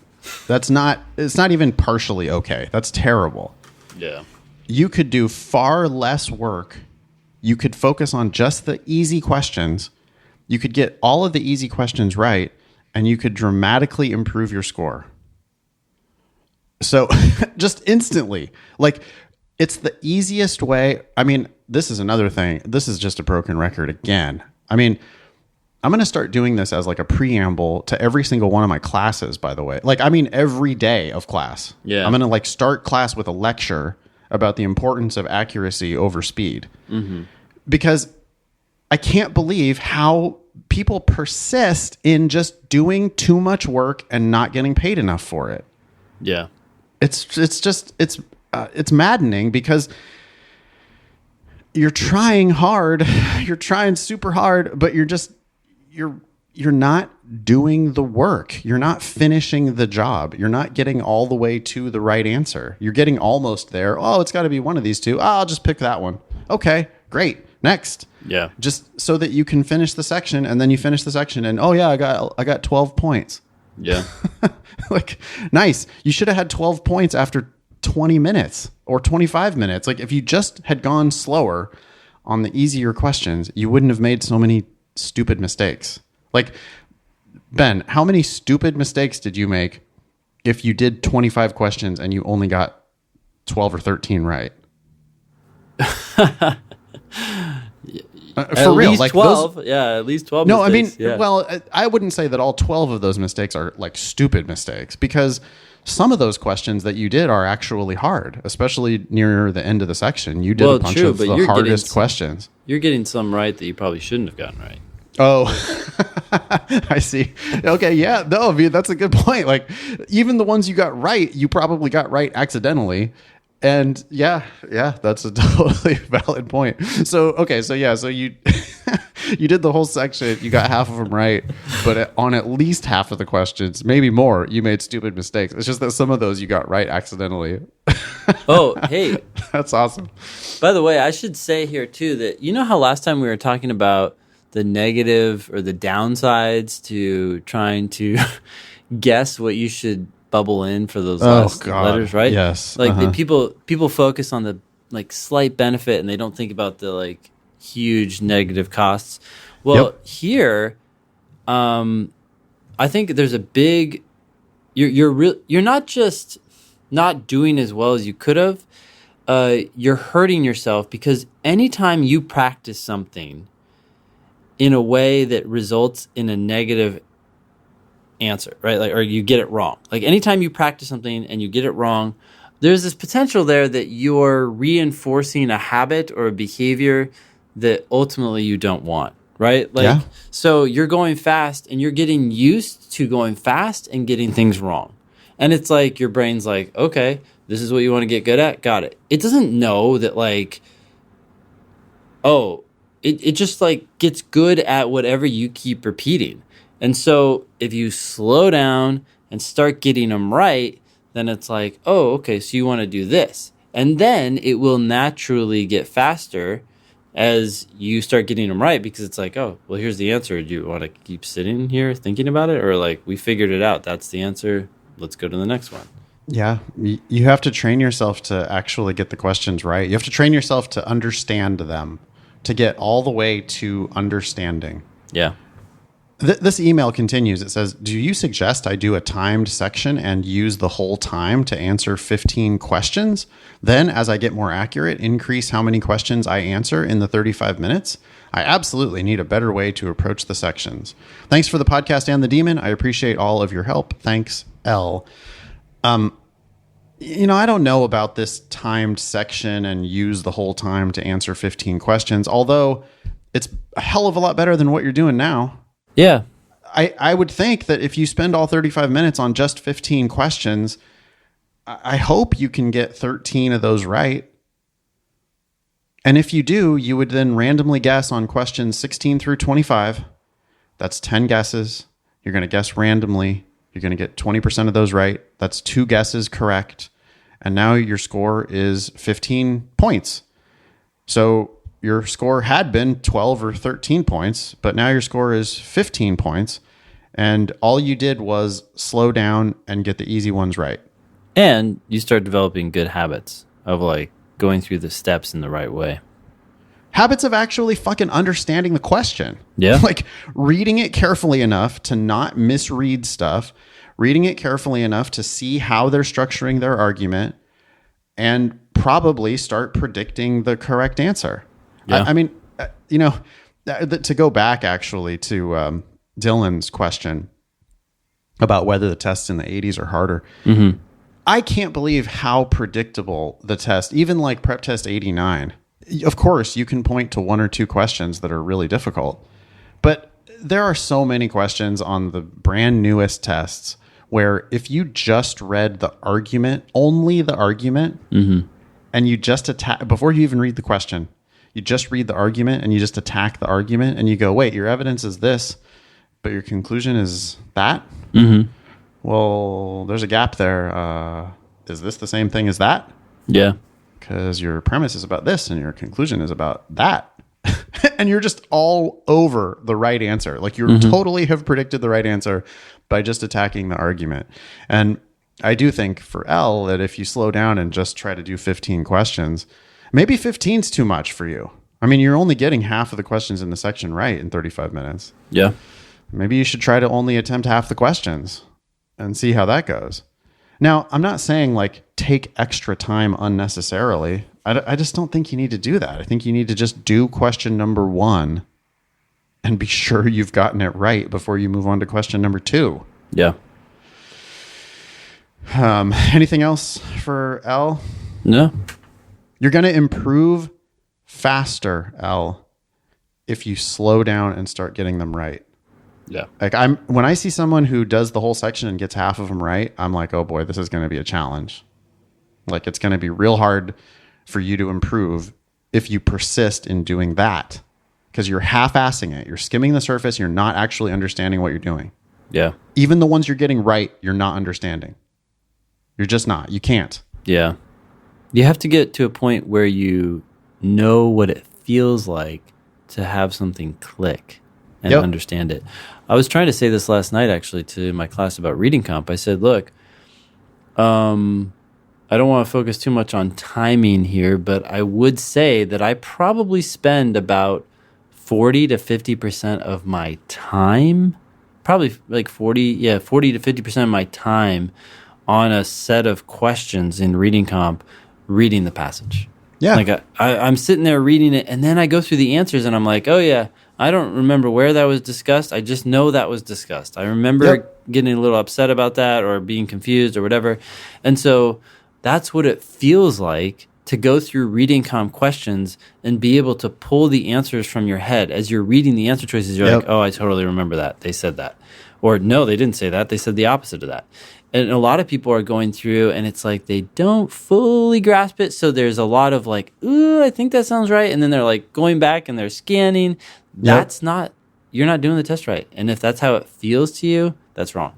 It's not even partially okay. That's terrible. Yeah. You could do far less work. You could focus on just the easy questions. You could get all of the easy questions right, and you could dramatically improve your score. So just instantly, like it's the easiest way. I mean, this is another thing. This is just a broken record again. I mean, I'm going to start doing this as like a preamble to every single one of my classes, by the way. Like, I mean, every day of class. Yeah. I'm going to like start class with a lecture about the importance of accuracy over speed. Because I can't believe how people persist in just doing too much work and not getting paid enough for it. Yeah. It's maddening because you're trying hard, you're trying super hard, but you're not doing the work. You're not finishing the job. You're not getting all the way to the right answer. You're getting almost there. Oh, it's got to be one of these two. Oh, I'll just pick that one. Okay, great. Next. Yeah. Just so that you can finish the section, and then you finish the section and oh yeah, I got 12 points. Yeah. Like, nice. You should have had 12 points after 20 minutes or 25 minutes. Like if you just had gone slower on the easier questions, you wouldn't have made so many stupid mistakes. Like, Ben, how many stupid mistakes did you make if you did 25 questions and you only got 12 or 13 right? For real, least like 12. At least 12 No, mistakes. I mean, well, I wouldn't say that all 12 of those mistakes are like stupid mistakes, because some of those questions that you did are actually hard, especially near the end of the section. You did a bunch of the hardest questions. You're getting some right that you probably shouldn't have gotten right. Oh, I see. Okay, yeah. No, I mean, that's a good point. Like, even the ones you got right, you probably got right accidentally. And yeah, that's a totally valid point. So, okay, so you you did the whole section, you got half of them right, but on at least half of the questions, maybe more, you made stupid mistakes. It's just that some of those you got right accidentally. Oh, hey. That's awesome. By the way, I should say here too that you know how last time we were talking about the negative or the downsides to trying to guess what you should bubble in for those last letters, right? Yes. Like people focus on the like slight benefit and they don't think about the like huge negative costs. Well, here, I think there's a big you're not just not doing as well as you could have. You're hurting yourself because anytime you practice something in a way that results in a negative answer, right? Like, or you get it wrong. Like anytime you practice something and you get it wrong, there's this potential there that you're reinforcing a habit or a behavior that ultimately you don't want, right? Like, so you're going fast and you're getting used to going fast and getting things wrong. And it's like your brain's like, okay, this is what you want to get good at. Got it. It doesn't know that like, it just like gets good at whatever you keep repeating. And so if you slow down and start getting them right, then it's like, oh, okay, so you want to do this. And then it will naturally get faster as you start getting them right because it's like, oh, well, here's the answer. Do you want to keep sitting here thinking about it? Or like, we figured it out. That's the answer. Let's go to the next one. Yeah. You have to train yourself to actually get the questions right. You have to train yourself to understand them, to get all the way to understanding. Yeah. This email continues. It says, do you suggest I do a timed section and use the whole time to answer 15 questions? Then, as I get more accurate, increase how many questions I answer in the 35 minutes? I absolutely need a better way to approach the sections. Thanks for the podcast and the demon. I appreciate all of your help. Thanks, L. I don't know about this timed section and use the whole time to answer 15 questions, although it's a hell of a lot better than what you're doing now. Yeah. I would think that if you spend all 35 minutes on just 15 questions, I hope you can get 13 of those right. And if you do, you would then randomly guess on questions 16 through 25. That's 10 guesses. You're going to guess randomly. You're going to get 20% of those right. That's 2 guesses correct. And now your score is 15 points. So your score had been 12 or 13 points, but now your score is 15 points. And all you did was slow down and get the easy ones right. And you start developing good habits of like going through the steps in the right way. Habits of actually fucking understanding the question. Yeah. Like reading it carefully enough to not misread stuff, reading it carefully enough to see how they're structuring their argument, and probably start predicting the correct answer. Yeah. I mean, to go back actually to Dylan's question about whether the tests in the 80s are harder. Mm-hmm. I can't believe how predictable the test, even like Prep Test 89. Of course, you can point to 1 or 2 questions that are really difficult, but there are so many questions on the brand newest tests where if you just read the argument, only the argument, mm-hmm. and you just attack before you even read the question, you just read the argument and you just attack the argument and you go, wait, your evidence is this, but your conclusion is that? Mm-hmm. Well, there's a gap there. Is this the same thing as that? Yeah. Because your premise is about this and your conclusion is about that. And you're just all over the right answer. Like you mm-hmm. totally have predicted the right answer by just attacking the argument. And I do think for L that if you slow down and just try to do 15 questions, maybe 15 is too much for you. I mean, you're only getting half of the questions in the section right in 35 minutes. Yeah. Maybe you should try to only attempt half the questions and see how that goes. Now, I'm not saying like take extra time unnecessarily. I just don't think you need to do that. I think you need to just do question number 1 and be sure you've gotten it right before you move on to question number 2. Yeah. Anything else for L? No. You're going to improve faster, L, if you slow down and start getting them right. Yeah. Like when I see someone who does the whole section and gets half of them right, I'm like, oh boy, this is going to be a challenge. Like it's going to be real hard for you to improve if you persist in doing that because you're half-assing it. You're skimming the surface. You're not actually understanding what you're doing. Yeah. Even the ones you're getting right, you're not understanding. You're just not. You can't. Yeah. You have to get to a point where you know what it feels like to have something click and understand it. I was trying to say this last night, actually, to my class about reading comp. I said, look, I don't want to focus too much on timing here, but I would say that I probably spend about 40 to 50% of my time probably like 40 to 50% of my time on a set of questions in reading comp, reading the passage. Yeah. Like I'm sitting there reading it, and then I go through the answers, and I'm like, oh yeah, I don't remember where that was discussed. I just know that was discussed. I remember getting a little upset about that or being confused or whatever. And so that's what it feels like to go through reading comp questions and be able to pull the answers from your head. As you're reading the answer choices, you're like, oh, I totally remember that. They said that. Or no, they didn't say that. They said the opposite of that. And a lot of people are going through, and it's like they don't fully grasp it. So there's a lot of like, ooh, I think that sounds right. And then they're like going back and they're scanning. That's not, you're not doing the test right. And if that's how it feels to you, that's wrong.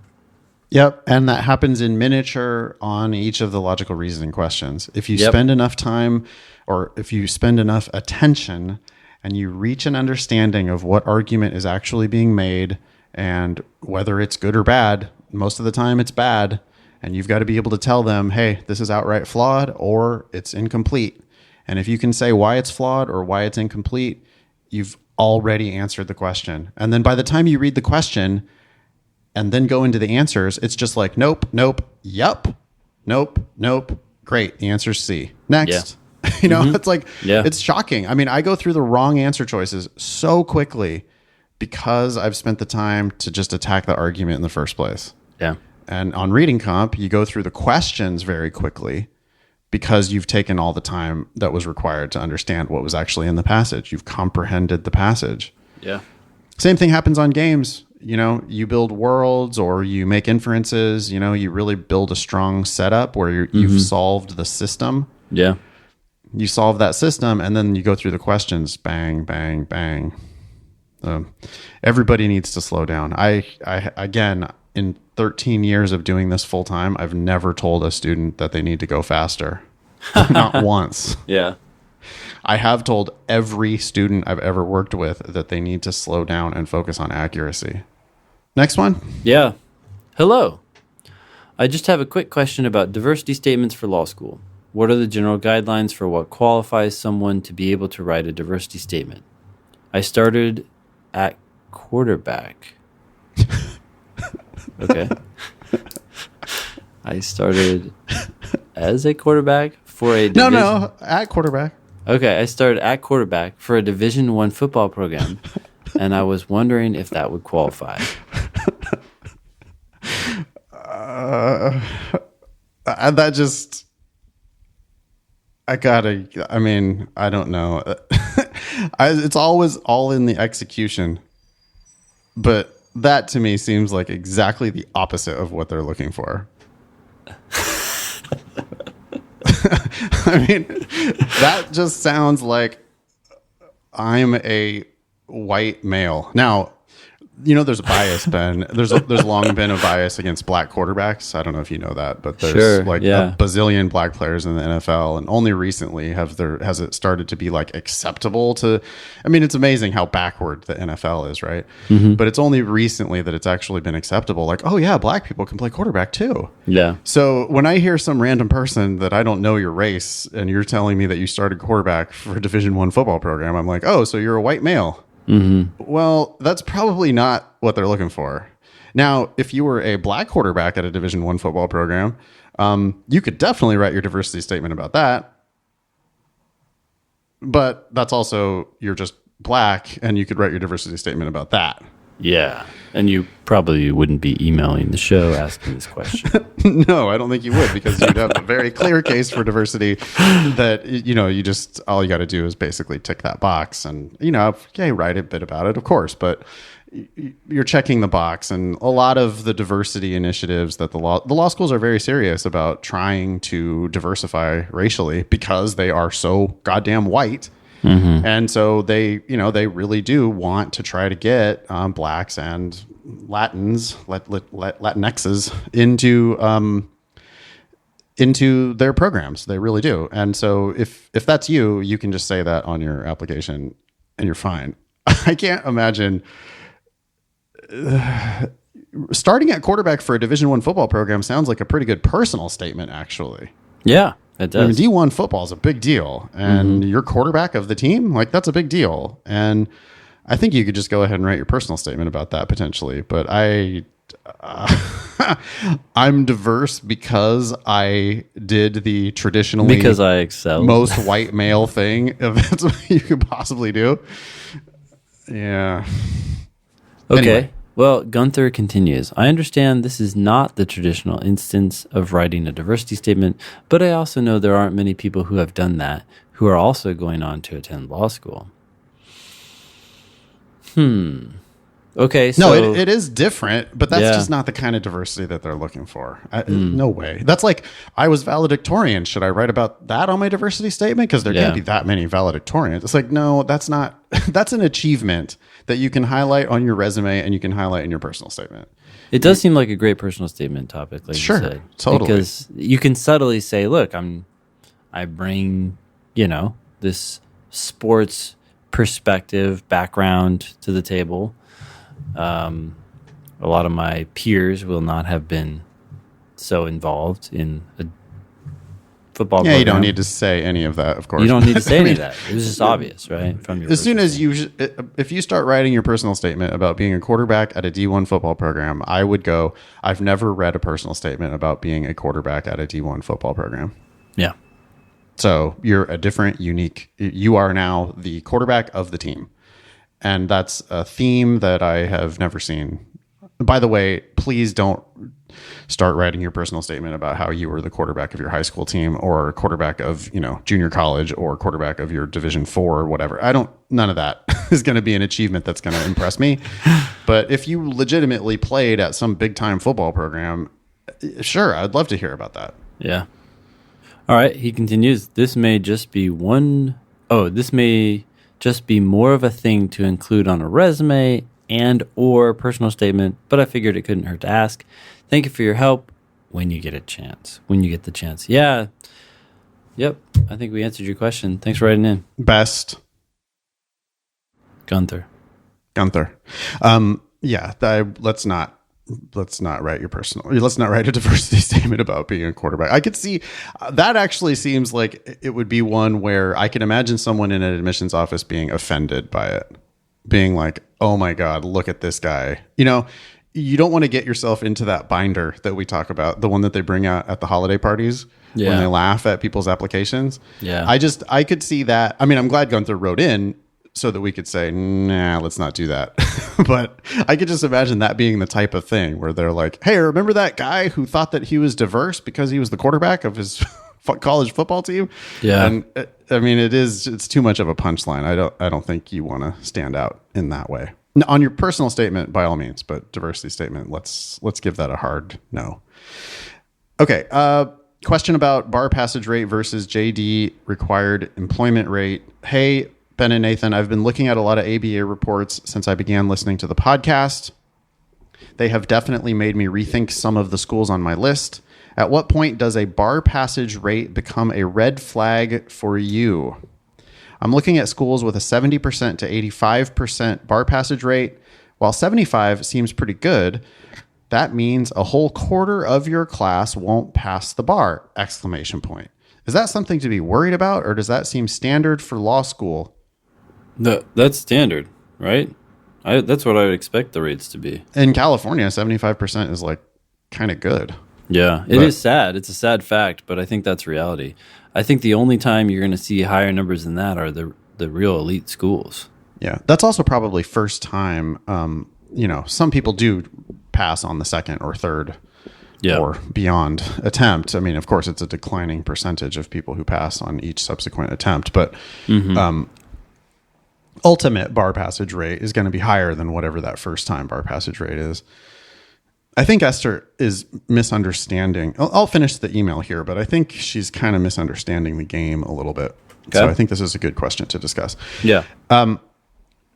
Yep. And that happens in miniature on each of the logical reasoning questions. If you spend enough time, or if you spend enough attention and you reach an understanding of what argument is actually being made and whether it's good or bad, most of the time it's bad. And you've got to be able to tell them, hey, this is outright flawed or it's incomplete. And if you can say why it's flawed or why it's incomplete, you've already answered the question. And then by the time you read the question and then go into the answers, it's just like, nope, yep, nope, great. The answer's C. Next. Yeah. It's like, it's shocking. I mean, I go through the wrong answer choices so quickly because I've spent the time to just attack the argument in the first place. Yeah. And on reading comp, you go through the questions very quickly because you've taken all the time that was required to understand what was actually in the passage. You've comprehended the passage. Yeah. Same thing happens on games. You build worlds or you make inferences, you really build a strong setup where you've solved the system. Yeah. You solve that system and then you go through the questions, bang, bang, bang. Everybody needs to slow down. I again, in 13 years of doing this full time, I've never told a student that they need to go faster. Not once. Yeah. I have told every student I've ever worked with that they need to slow down and focus on accuracy. Next one. Yeah. Hello. I just have a quick question about diversity statements for law school. What are the general guidelines for what qualifies someone to be able to write a diversity statement? I started at quarterback. Okay. I started as a quarterback for a division. No, at quarterback. Okay, I started at quarterback for a Division I football program, and I was wondering if that would qualify. That just... I don't know. It's always all in the execution, but that to me seems like exactly the opposite of what they're looking for. I mean, that just sounds like I'm a white male. Now, there's a bias, Ben. There's long been a bias against black quarterbacks. I don't know if you know that, but there's a bazillion black players in the NFL, and only recently has it started to be like acceptable to. I mean, it's amazing how backward the NFL is, right? Mm-hmm. But it's only recently that it's actually been acceptable. Like, oh yeah, black people can play quarterback too. Yeah. So when I hear some random person that I don't know your race, and you're telling me that you started quarterback for a Division I football program, I'm like, oh, so you're a white male. Mm-hmm. Well, that's probably not what they're looking for. Now, if you were a black quarterback at a Division I football program, you could definitely write your diversity statement about that. But that's also, you're just black, and you could write your diversity statement about that. Yeah. And you probably wouldn't be emailing the show asking this question. No, I don't think you would, because you'd have a very clear case for diversity that, you just, all you got to do is basically tick that box and, write a bit about it, of course, but you're checking the box. And a lot of the diversity initiatives that the law schools are very serious about trying to diversify racially because they are so goddamn white. Mm-hmm. And so they really do want to try to get blacks and Latins, Latinxes into their programs. They really do. And so if that's you, you can just say that on your application and you're fine. I can't imagine starting at quarterback for a Division I football program sounds like a pretty good personal statement, actually. Yeah. It does. I mean, D1 football is a big deal, and you're quarterback of the team. Like, that's a big deal. And I think you could just go ahead and write your personal statement about that potentially. But I'm diverse because I did the traditionally Because I excel. most white male thing. If that's what you could possibly do. Yeah. Okay. Anyway. Well, Gunther continues. I understand this is not the traditional instance of writing a diversity statement, but I also know there aren't many people who have done that who are also going on to attend law school. Okay, so... No, it is different, but that's just not the kind of diversity that they're looking for. No way. That's like, I was valedictorian. Should I write about that on my diversity statement? Because there can't be that many valedictorians. It's like, no, that's not. That's an achievement that you can highlight on your resume and you can highlight in your personal statement. It does seem like a great personal statement topic, like you said. Totally. Because you can subtly say, look, I bring, this sports perspective, background to the table. A lot of my peers will not have been so involved in a football program. You don't need to say any of that, of course. You don't need to say any of that. It was just obvious, right? From your as soon as if you start writing your personal statement about being a quarterback at a D1 football program, I would go, I've never read a personal statement about being a quarterback at a D1 football program. Yeah. So you're a different, unique, you are now the quarterback of the team. And that's a theme that I have never seen. By the way, please don't start writing your personal statement about how you were the quarterback of your high school team or quarterback of, junior college or quarterback of your Division 4 or whatever. None of that is going to be an achievement that's going to impress me. But if you legitimately played at some big time football program, sure, I'd love to hear about that. Yeah. All right. He continues. This may just be more of a thing to include on a resume and or personal statement, but I figured it couldn't hurt to ask. Thank you for your help when you get the chance. Yeah. Yep. I think we answered your question. Thanks for writing in. Best. Gunther. Let's not write a diversity statement about being a quarterback. I could see that actually seems like it would be one where I can imagine someone in an admissions office being offended by it, being like, oh my God, look at this guy. You don't want to get yourself into that binder that we talk about, the one that they bring out at the holiday parties when they laugh at people's applications. Yeah. I could see that. I mean, I'm glad Gunther wrote in so that we could say, nah, let's not do that. But I could just imagine that being the type of thing where they're like, hey, remember that guy who thought that he was diverse because he was the quarterback of his college football team? Yeah. And I mean, it's too much of a punchline. I don't think you want to stand out in that way. On your personal statement, by all means, but diversity statement, let's give that a hard no. Okay. Question about bar passage rate versus JD required employment rate. Hey, Ben and Nathan, I've been looking at a lot of ABA reports since I began listening to the podcast. They have definitely made me rethink some of the schools on my list. At what point does a bar passage rate become a red flag for you? I'm looking at schools with a 70% to 85% bar passage rate. While 75 seems pretty good, that means a whole quarter of your class won't pass the bar! ! Is that something to be worried about, or does that seem standard for law school? That's standard, right? That's what I would expect the rates to be. In California, 75% is like kind of good. Yeah, it is sad. It's a sad fact, but I think that's reality. I think the only time you're going to see higher numbers than that are the real elite schools. Yeah, that's also probably first time. Some people do pass on the second or third or beyond attempt. I mean, of course, it's a declining percentage of people who pass on each subsequent attempt, but ultimate bar passage rate is going to be higher than whatever that first time bar passage rate is. I think Esther is misunderstanding. I'll finish the email here, but I think she's kind of misunderstanding the game a little bit. Okay. So I think this is a good question to discuss. Yeah.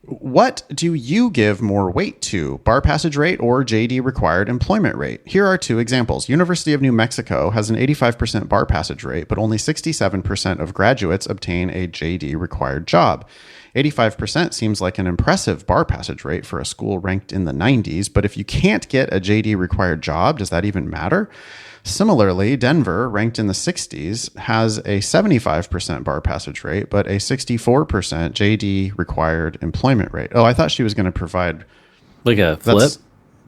What do you give more weight to, bar passage rate or JD required employment rate? Here are two examples. University of New Mexico has an 85% bar passage rate, but only 67% of graduates obtain a JD required job. 85% seems like an impressive bar passage rate for a school ranked in the 90s, but if you can't get a JD required job, does that even matter? Similarly, Denver, ranked in the 60s, has a 75% bar passage rate, but a 64% JD required employment rate. Oh, I thought she was going to provide like a flip.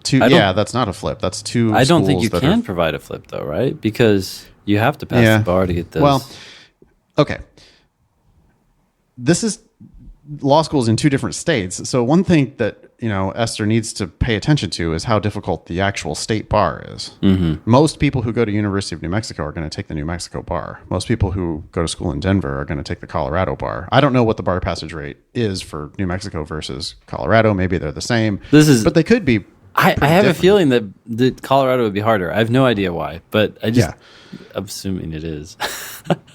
That's not a flip. That's two. I don't think you can provide a flip though, right? Because you have to pass the bar to get this. Well, okay. This is law schools in two different states. So one thing that, Esther needs to pay attention to is how difficult the actual state bar is. Mm-hmm. Most people who go to University of New Mexico are going to take the New Mexico bar. Most people who go to school in Denver are going to take the Colorado bar. I don't know what the bar passage rate is for New Mexico versus Colorado. Maybe they're the same. But they could be. I have a feeling that Colorado would be harder. I have no idea why, but I'm assuming it is.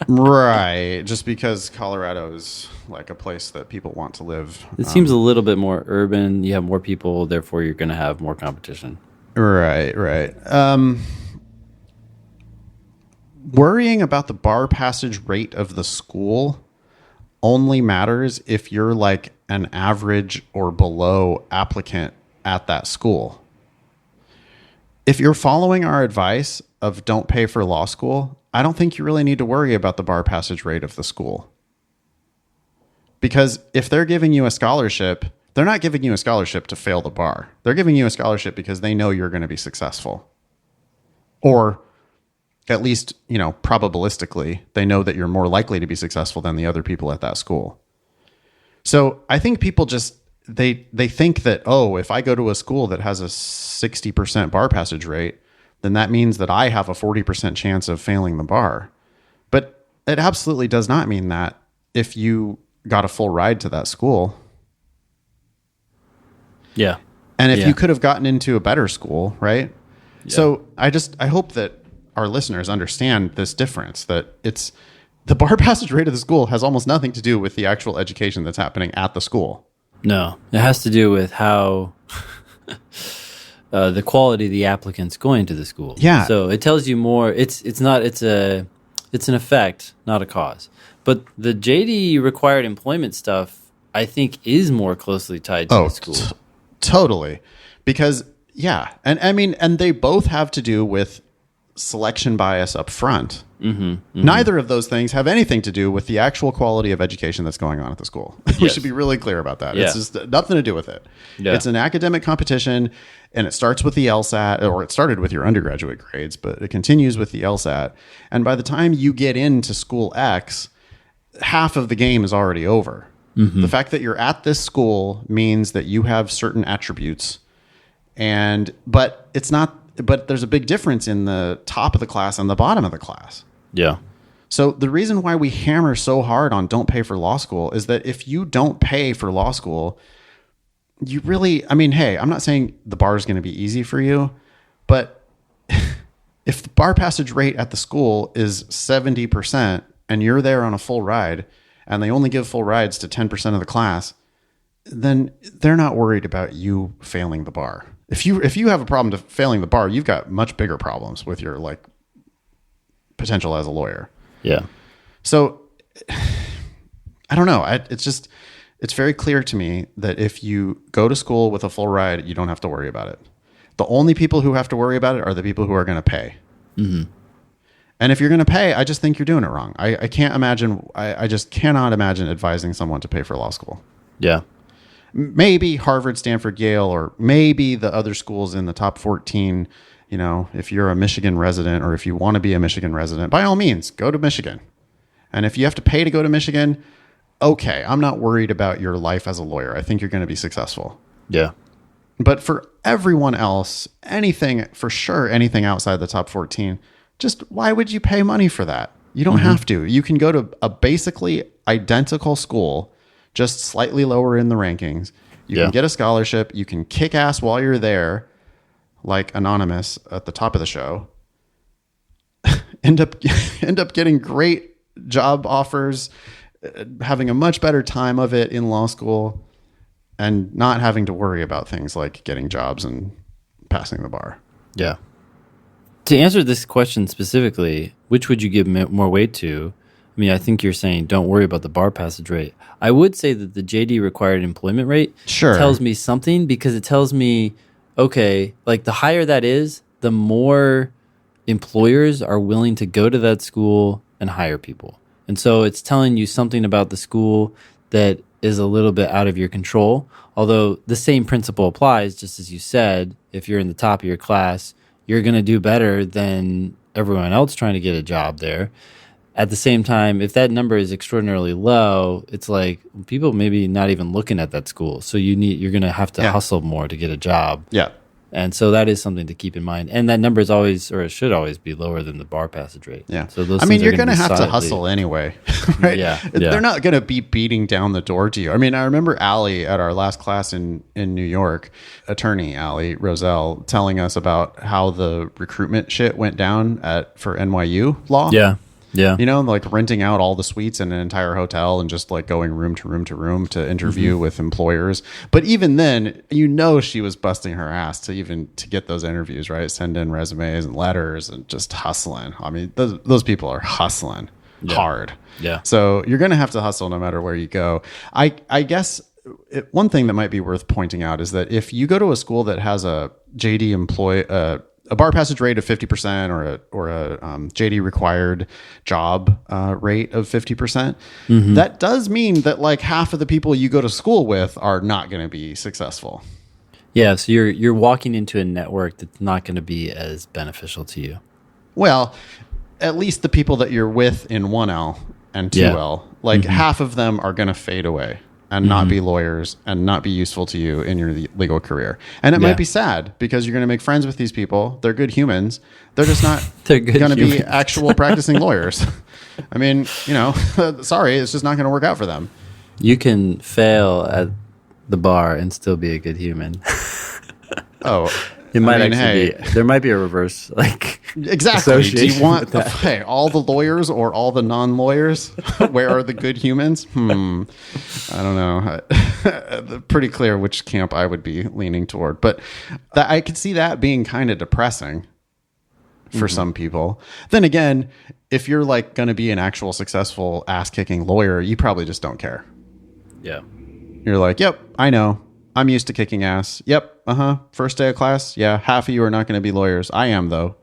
Right. Just because Colorado is like a place that people want to live. It seems a little bit more urban. You have more people, therefore you're going to have more competition. Right. Worrying about the bar passage rate of the school only matters if you're like an average or below applicant at that school. If you're following our advice of don't pay for law school, I don't think you really need to worry about the bar passage rate of the school. Because if they're giving you a scholarship, they're not giving you a scholarship to fail the bar. They're giving you a scholarship because they know you're going to be successful. Or at least, probabilistically, they know that you're more likely to be successful than the other people at that school. So I think people just, they think that, if I go to a school that has a 60% bar passage rate, then that means that I have a 40% chance of failing the bar. But it absolutely does not mean that if you got a full ride to that school. Yeah. And if you could have gotten into a better school, right? Yeah. So I hope that our listeners understand this difference, that it's the bar passage rate of the school has almost nothing to do with the actual education that's happening at the school. No, it has to do with how the quality of the applicants going to the school. Yeah. So it tells you more. It's an effect, not a cause. But the JD required employment stuff, I think, is more closely tied to the school. Totally. Because, and they both have to do with selection bias up front. Mm-hmm, mm-hmm. Neither of those things have anything to do with the actual quality of education that's going on at the school. We should be really clear about that. It's just nothing to do with it. Yeah. It's an academic competition, and it starts with the LSAT, or it started with your undergraduate grades, but it continues with the LSAT. And by the time you get into school X, half of the game is already over. Mm-hmm. The fact that you're at this school means that you have certain attributes, but there's a big difference in the top of the class and the bottom of the class. Yeah. So the reason why we hammer so hard on don't pay for law school is that if you don't pay for law school, you really, hey, I'm not saying the bar is going to be easy for you, but if the bar passage rate at the school is 70% and you're there on a full ride and they only give full rides to 10% of the class, then they're not worried about you failing the bar. If you have a problem to failing the bar, you've got much bigger problems with your potential as a lawyer. Yeah. So I don't know. It's very clear to me that if you go to school with a full ride, you don't have to worry about it. The only people who have to worry about it are the people who are going to pay. Mm-hmm. And if you're going to pay, I just think you're doing it wrong. I can't imagine. I just cannot imagine advising someone to pay for law school. Yeah. Maybe Harvard, Stanford, Yale, or maybe the other schools in the top 14. If you're a Michigan resident or if you want to be a Michigan resident, by all means, go to Michigan. And if you have to pay to go to Michigan, okay, I'm not worried about your life as a lawyer. I think you're going to be successful. Yeah. But for everyone else, anything outside the top 14, just why would you pay money for that? You don't have to. You can go to a basically identical school, just slightly lower in the rankings. You can get a scholarship. You can kick ass while you're there, like Anonymous at the top of the show. end up getting great job offers, having a much better time of it in law school, and not having to worry about things like getting jobs and passing the bar. Yeah. To answer this question specifically, which would you give more weight to, I mean, I think you're saying don't worry about the bar passage rate. I would say that the JD required employment rate tells me something, because it tells me, okay, like the higher that is, the more employers are willing to go to that school and hire people. And so it's telling you something about the school that is a little bit out of your control. Although the same principle applies, just as you said, if you're in the top of your class, you're going to do better than everyone else trying to get a job there. At the same time, if that number is extraordinarily low, it's like people maybe not even looking at that school. So you're going to have to hustle more to get a job. Yeah. And so that is something to keep in mind. And that number is always, or it should always be, lower than the bar passage rate. Yeah. So those you're going to have to hustle anyway, right? Yeah. They're not going to be beating down the door to you. I mean, I remember Allie at our last class in New York, attorney Allie Roselle, telling us about how the recruitment shit went down for NYU law. Yeah. Yeah. You know, like renting out all the suites in an entire hotel and just like going room to room to room to interview with employers. But even then, she was busting her ass to get those interviews, right? Send in resumes and letters and just hustling. I mean, those people are hustling hard. Yeah. So you're going to have to hustle no matter where you go. I guess one thing that might be worth pointing out is that if you go to a school that has a JD a bar passage rate of 50% or a JD required job rate of 50%, that does mean that like half of the people you go to school with are not going to be successful. Yeah, so you're walking into a network that's not going to be as beneficial to you. Well, at least the people that you're with in 1L and 2L, like half of them are going to fade away and not be lawyers and not be useful to you in your legal career. And it might be sad because you're going to make friends with these people. They're good humans. They're just not going to be actual practicing lawyers. I mean, sorry, it's just not going to work out for them. You can fail at the bar and still be a good human. Oh, it might be. There might be a reverse, like exactly. Do you want all the lawyers or all the non-lawyers? Where are the good humans? I don't know. Pretty clear which camp I would be leaning toward, but I could see that being kind of depressing for some people. Then again, if you're like going to be an actual successful ass-kicking lawyer, you probably just don't care. Yeah. You're like, yep, I know. I'm used to kicking ass. Yep. First day of class. Yeah. Half of you are not going to be lawyers. I am, though.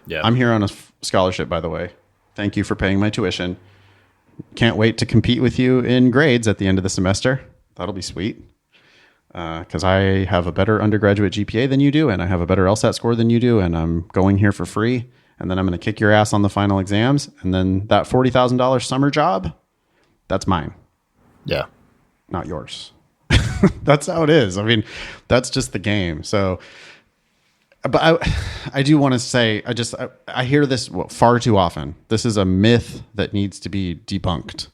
Yeah. I'm here on a scholarship, by the way. Thank you for paying my tuition. Can't wait to compete with you in grades at the end of the semester. That'll be sweet. Because I have a better undergraduate GPA than you do, and I have a better LSAT score than you do, and I'm going here for free. And then I'm going to kick your ass on the final exams. And then that $40,000 summer job, that's mine. Yeah. Not yours. That's how it is. I mean, that's just the game. So, but I do want to say, I hear this far too often. This is a myth that needs to be debunked.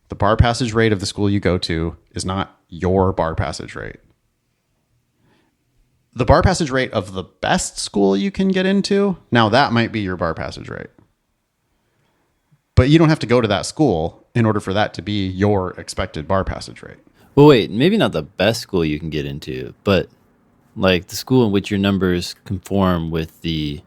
The bar passage rate of the school you go to is not your bar passage rate. The bar passage rate of the best school you can get into, now that might be your bar passage rate. But you don't have to go to that school in order for that to be your expected bar passage rate. Well, wait, maybe not the best school you can get into, but like the school in which your numbers conform with the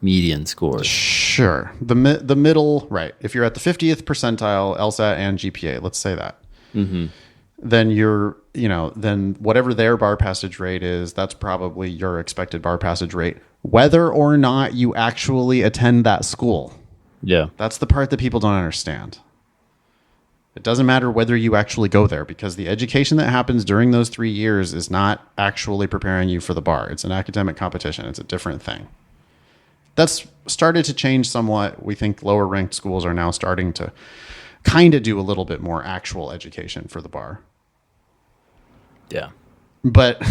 median scores. Sure. The middle, right. If you're at the 50th percentile, LSAT and GPA, let's say that. Then then whatever their bar passage rate is, that's probably your expected bar passage rate, whether or not you actually attend that school. Yeah. That's the part that people don't understand. It doesn't matter whether you actually go there, because the education that happens during those 3 years is not actually preparing you for the bar. It's an academic competition. It's a different thing. That's started to change somewhat. We think lower ranked schools are now starting to kind of do a little bit more actual education for the bar. Yeah. But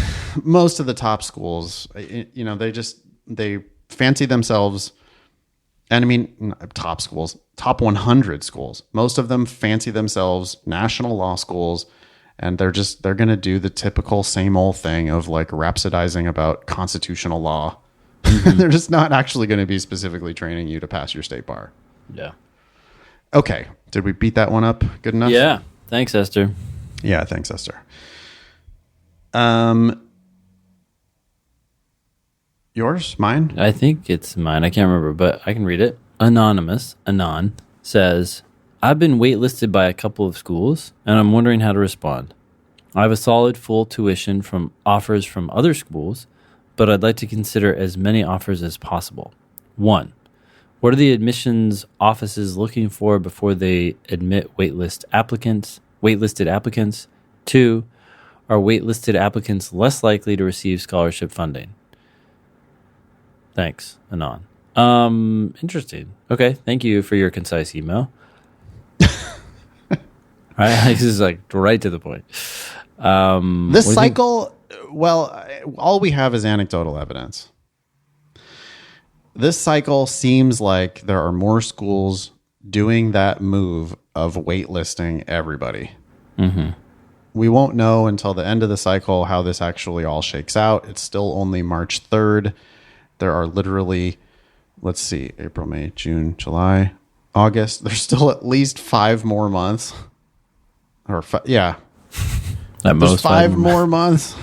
most of the top schools, they fancy themselves. And I mean, top schools, top 100 schools, most of them fancy themselves national law schools. And they're going to do the typical same old thing of like rhapsodizing about constitutional law. They're just not actually going to be specifically training you to pass your state bar. Yeah. Okay. Did we beat that one up good enough? Yeah. Thanks, Esther. Yeah. Thanks, Esther. Yours? Mine? I think it's mine. I can't remember, but I can read it. Anonymous, Anon, says, I've been waitlisted by a couple of schools, and I'm wondering how to respond. I have a solid full tuition from offers from other schools, but I'd like to consider as many offers as possible. 1. What are the admissions offices looking for before they admit waitlisted applicants? 2. Are waitlisted applicants less likely to receive scholarship funding? Thanks, Anon. Interesting. Okay, thank you for your concise email. Right, this is like right to the point. This cycle, well, all we have is anecdotal evidence. This cycle seems like there are more schools doing that move of waitlisting everybody. Mm-hmm. We won't know until the end of the cycle how this actually all shakes out. It's still only March 3rd. There are literally, let's see, April, May, June, July, August. There's still at least 5 more months. Yeah. At most 5 more months.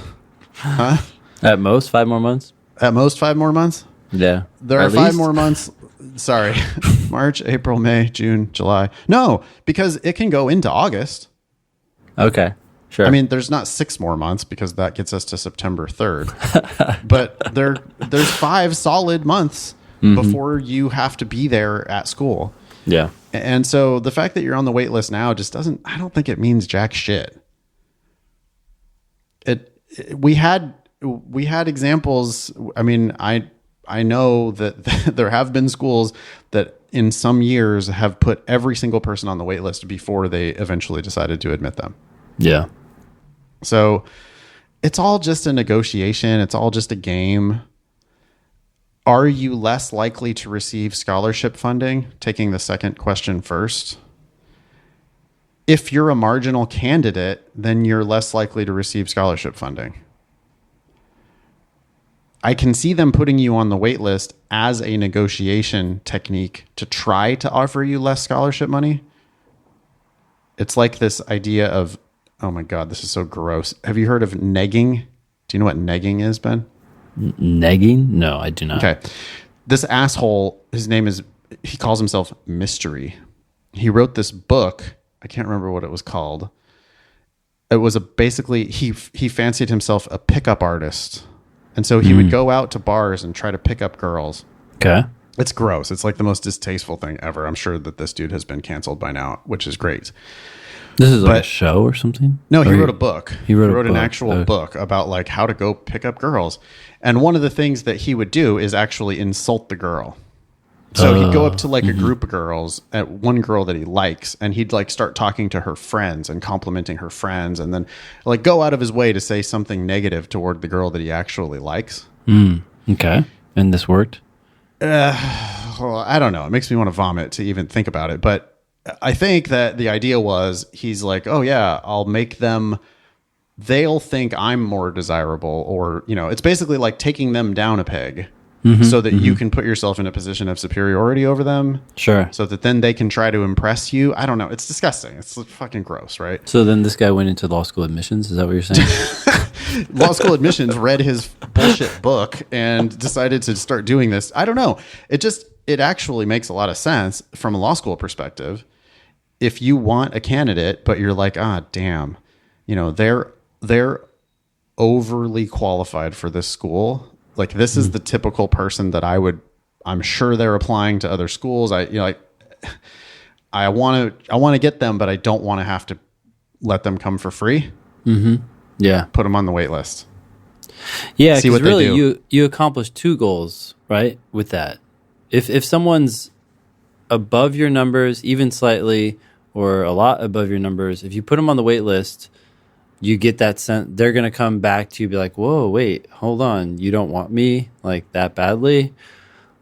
Huh? At most 5 more months? At most 5 more months? Yeah. There are 5 more months. Sorry. March, April, May, June, July. No, because it can go into August. Okay. Sure. I mean, there's not 6 more months because that gets us to September 3rd. But there's 5 solid months before you have to be there at school. Yeah. And so the fact that you're on the wait list now just I don't think it means jack shit. We had examples. I mean, I know that there have been schools that in some years have put every single person on the wait list before they eventually decided to admit them. Yeah. So it's all just a negotiation. It's all just a game. Are you less likely to receive scholarship funding? Taking the second question first. If you're a marginal candidate, then you're less likely to receive scholarship funding. I can see them putting you on the wait list as a negotiation technique to try to offer you less scholarship money. It's like this idea of, oh my God, this is so gross. Have you heard of negging? Do you know what negging is, Ben? Negging? No, I do not. Okay. This asshole, he calls himself Mystery. He wrote this book. I can't remember what it was called. It was basically, he fancied himself a pickup artist. And so he would go out to bars and try to pick up girls. Okay. It's gross. It's like the most distasteful thing ever. I'm sure that this dude has been canceled by now, which is great. This is like a show or something? No, he wrote a book. He wrote an actual book about like how to go pick up girls. And one of the things that he would do is actually insult the girl. So he'd go up to like a group of girls, at one girl that he likes, and he'd like start talking to her friends and complimenting her friends, and then like go out of his way to say something negative toward the girl that he actually likes. Okay. And this worked? Well, I don't know. It makes me want to vomit to even think about it. But I think that the idea was he's like, oh yeah, I'll make them, they'll think I'm more desirable, or, you know, it's basically like taking them down a peg. So that you can put yourself in a position of superiority over them. Sure. So that then they can try to impress you. I don't know. It's disgusting. It's fucking gross, right? So then this guy went into law school admissions. Is that what you're saying? Law school admissions, read his bullshit book and decided to start doing this. I don't know. It actually makes a lot of sense from a law school perspective. If you want a candidate, but you're like, damn, you know, they're overly qualified for this school. Like this is the typical person that I'm sure they're applying to other schools. I want to get them, but I don't want to have to let them come for free. Yeah. Put them on the wait list. Yeah. Because really you accomplish 2 goals, right? With that. If someone's above your numbers, even slightly, or a lot above your numbers, if you put them on the wait list, you get that sense they're going to come back to you, be like, whoa, wait, hold on. You don't want me like that badly?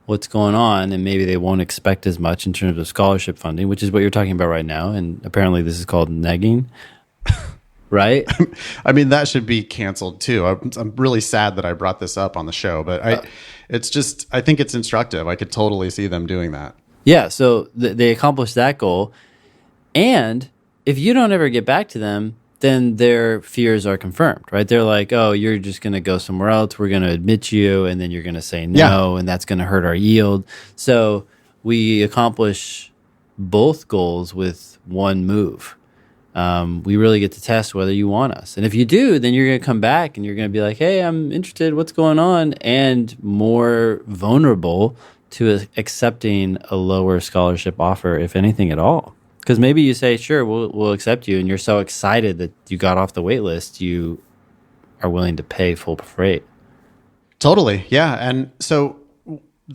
What's going on? And maybe they won't expect as much in terms of scholarship funding, which is what you're talking about right now. And apparently this is called negging, right? I mean, that should be canceled too. I'm really sad that I brought this up on the show, but I think it's instructive. I could totally see them doing that. Yeah. So they accomplished that goal. And if you don't ever get back to them, then their fears are confirmed, right? They're like, oh, you're just going to go somewhere else. We're going to admit you, and then you're going to say no, and that's going to hurt our yield. So we accomplish both goals with one move. We really get to test whether you want us. And if you do, then you're going to come back and you're going to be like, hey, I'm interested. What's going on? And more vulnerable to accepting a lower scholarship offer, if anything at all. Because maybe you say, sure, we'll accept you. And you're so excited that you got off the wait list, you are willing to pay full freight. Totally. Yeah. And so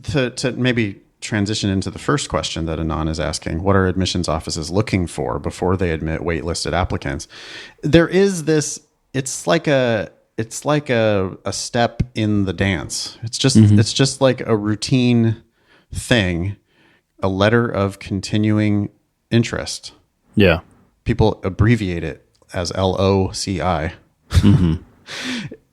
to maybe transition into the first question that Anon is asking, what are admissions offices looking for before they admit waitlisted applicants? There is this, it's like a step in the dance. It's just like a routine thing, a letter of continuing interest. Yeah. People abbreviate it as LOCI.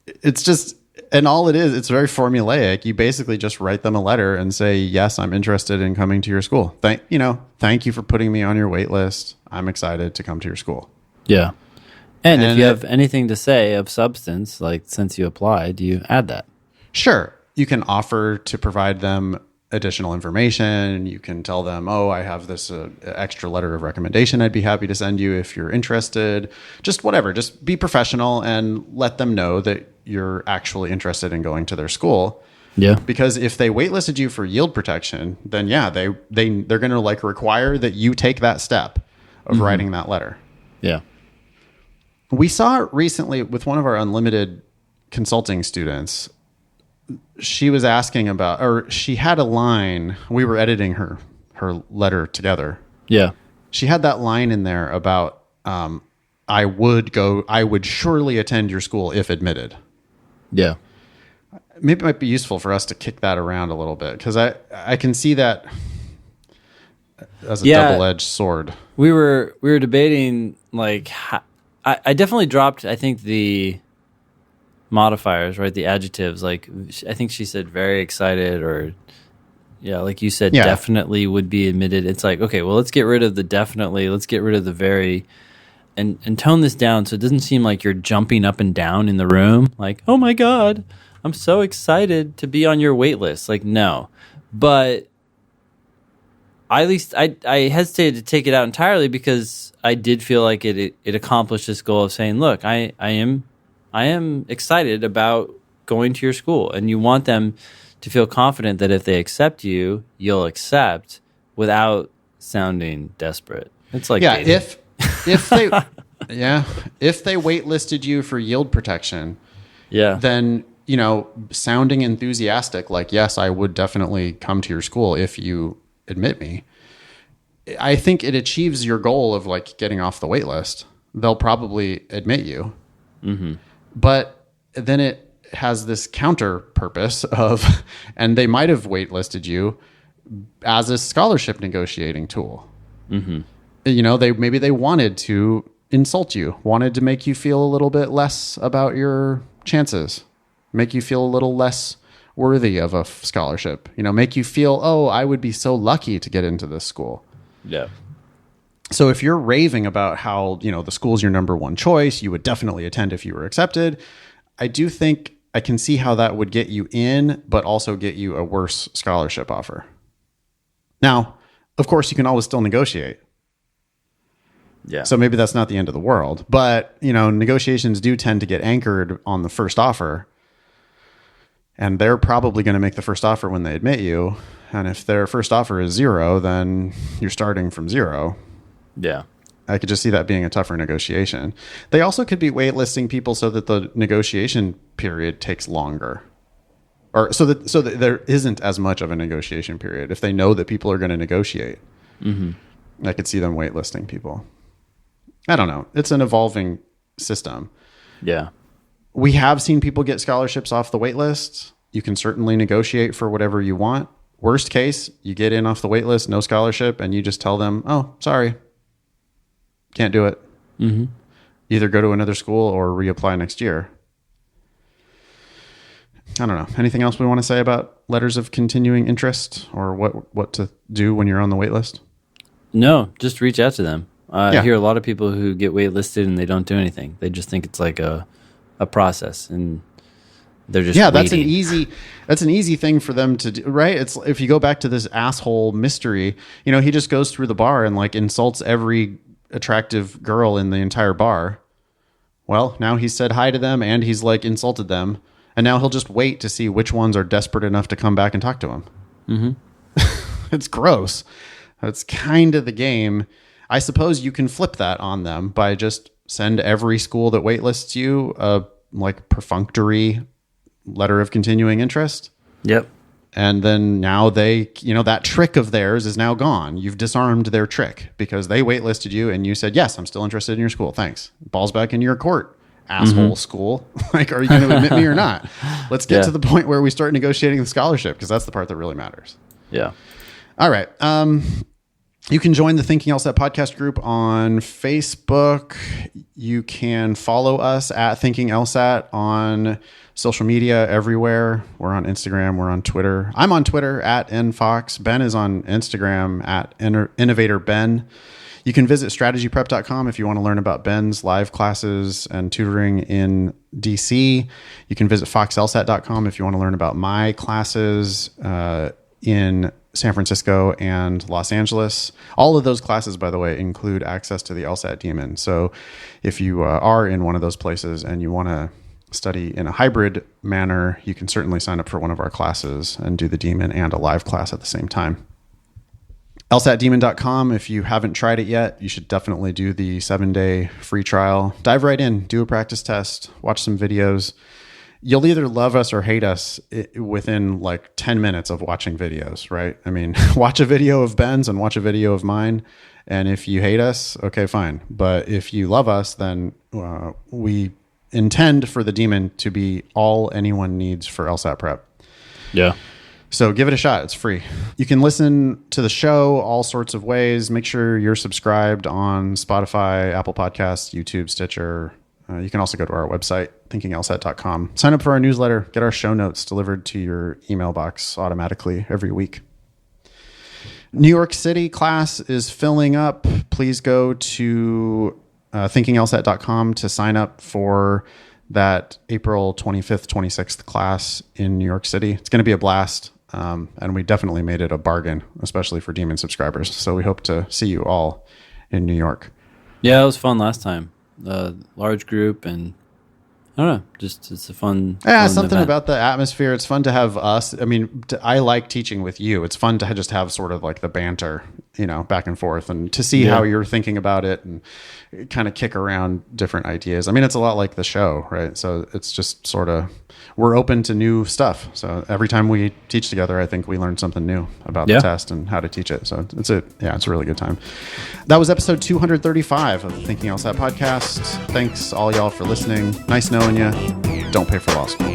It's just, and all it is, it's very formulaic. You basically just write them a letter and say, yes, I'm interested in coming to your school. Thank you for putting me on your wait list. I'm excited to come to your school. Yeah. And if you have anything to say of substance, like since you applied, you add that. Sure. You can offer to provide them additional information. You can tell them, oh, I have this extra letter of recommendation I'd be happy to send you if you're interested. Just whatever. Just be professional and let them know that you're actually interested in going to their school. Yeah. Because if they waitlisted you for yield protection, then they're going to like require that you take that step of writing that letter. Yeah. We saw recently with one of our unlimited consulting students, she was asking about, or she had a line, we were editing her letter together. Yeah. She had that line in there about, I would surely attend your school if admitted. Yeah. Maybe it might be useful for us to kick that around a little bit, because I can see that as a double-edged sword. We were debating, like, I definitely dropped, I think, the modifiers, right? The adjectives. Like, I think she said very excited, or like you said, definitely would be admitted. It's like, okay, well, let's get rid of the definitely, let's get rid of the very, and tone this down so it doesn't seem like you're jumping up and down in the room, like, oh my God, I'm so excited to be on your wait list. Like, no. But at least I hesitated to take it out entirely, because I did feel like it accomplished this goal of saying, look, I am excited about going to your school, and you want them to feel confident that if they accept you, you'll accept without sounding desperate. It's like dating. if they if they waitlisted you for yield protection, then sounding enthusiastic, like, yes, I would definitely come to your school if you admit me, I think it achieves your goal of like getting off the wait list. They'll probably admit you. But then it has this counter purpose of, and they might have waitlisted you as a scholarship negotiating tool. Maybe they wanted to insult you, wanted to make you feel a little bit less about your chances, make you feel a little less worthy of a scholarship, make you feel, oh, I would be so lucky to get into this school. Yeah. So if you're raving about how, the school's your number one choice, you would definitely attend if you were accepted, I do think I can see how that would get you in, but also get you a worse scholarship offer. Now, of course, you can always still negotiate. Yeah. So maybe that's not the end of the world, but, negotiations do tend to get anchored on the first offer, and they're probably going to make the first offer when they admit you. And if their first offer is 0, then you're starting from 0. Yeah. I could just see that being a tougher negotiation. They also could be waitlisting people so that the negotiation period takes longer, or so that there isn't as much of a negotiation period. If they know that people are going to negotiate, I could see them waitlisting people. I don't know. It's an evolving system. Yeah. We have seen people get scholarships off the wait list. You can certainly negotiate for whatever you want. Worst case, you get in off the wait list, no scholarship, and you just tell them, oh, sorry, can't do it. Either go to another school or reapply next year. I don't know. Anything else we want to say about letters of continuing interest, or what to do when you're on the wait list? No, just reach out to them. I hear a lot of people who get waitlisted and they don't do anything. They just think it's like a process, and They're just yeah, waiting. that's an easy thing for them to do, right? It's if you go back to this asshole mystery, he just goes through the bar and like insults every attractive girl in the entire bar. Well, now he's said hi to them and he's like insulted them, and now he'll just wait to see which ones are desperate enough to come back and talk to him. It's gross. That's kind of the game. I suppose you can flip that on them by just send every school that waitlists you a like perfunctory letter of continuing interest. Yep. And then now they, that trick of theirs is now gone. You've disarmed their trick because they waitlisted you and you said, yes, I'm still interested in your school. Thanks. Ball's back in your court, asshole school. Like, are you going to admit me or not? Let's get to the point where we start negotiating the scholarship because that's the part that really matters. Yeah. All right. You can join the Thinking LSAT podcast group on Facebook. You can follow us at Thinking LSAT on social media everywhere. We're on Instagram. We're on Twitter. I'm on Twitter at nfox. Ben is on Instagram at InnovatorBen. You can visit strategyprep.com if you want to learn about Ben's live classes and tutoring in DC. You can visit foxlsat.com if you want to learn about my classes in San Francisco and Los Angeles. All of those classes, by the way, include access to the LSAT Demon. So if you are in one of those places and you want to study in a hybrid manner, you can certainly sign up for one of our classes and do the Demon and a live class at the same time. LSATdemon.com. If you haven't tried it yet, you should definitely do the 7-day free trial. Dive right in, do a practice test, watch some videos. You'll either love us or hate us within like 10 minutes of watching videos, right? I mean, watch a video of Ben's and watch a video of mine. And if you hate us, okay, fine. But if you love us, then we intend for the Demon to be all anyone needs for LSAT prep. Yeah. So give it a shot. It's free. You can listen to the show all sorts of ways. Make sure you're subscribed on Spotify, Apple Podcasts, YouTube, Stitcher. You can also go to our website, thinkinglsat.com. Sign up for our newsletter. Get our show notes delivered to your email box automatically every week. New York City class is filling up. Please go to thinkinglsat.com to sign up for that April 25th, 26th class in New York City. It's going to be a blast. And we definitely made it a bargain, especially for Demon subscribers. So we hope to see you all in New York. Yeah, it was fun last time. Large group, and I don't know, just it's a fun something event. about the atmosphere. It's fun to have us. I mean, I like teaching with you. It's fun to just have sort of like the banter, back and forth, and to see how you're thinking about it and kind of kick around different ideas. I mean, it's a lot like the show, right? So it's just sort of, we're open to new stuff. So every time we teach together, I think we learn something new about the test and how to teach it. So it's a really good time. That was episode 235 of the Thinking LSAT podcast. Thanks all y'all for listening. Nice knowing you. Don't pay for law school.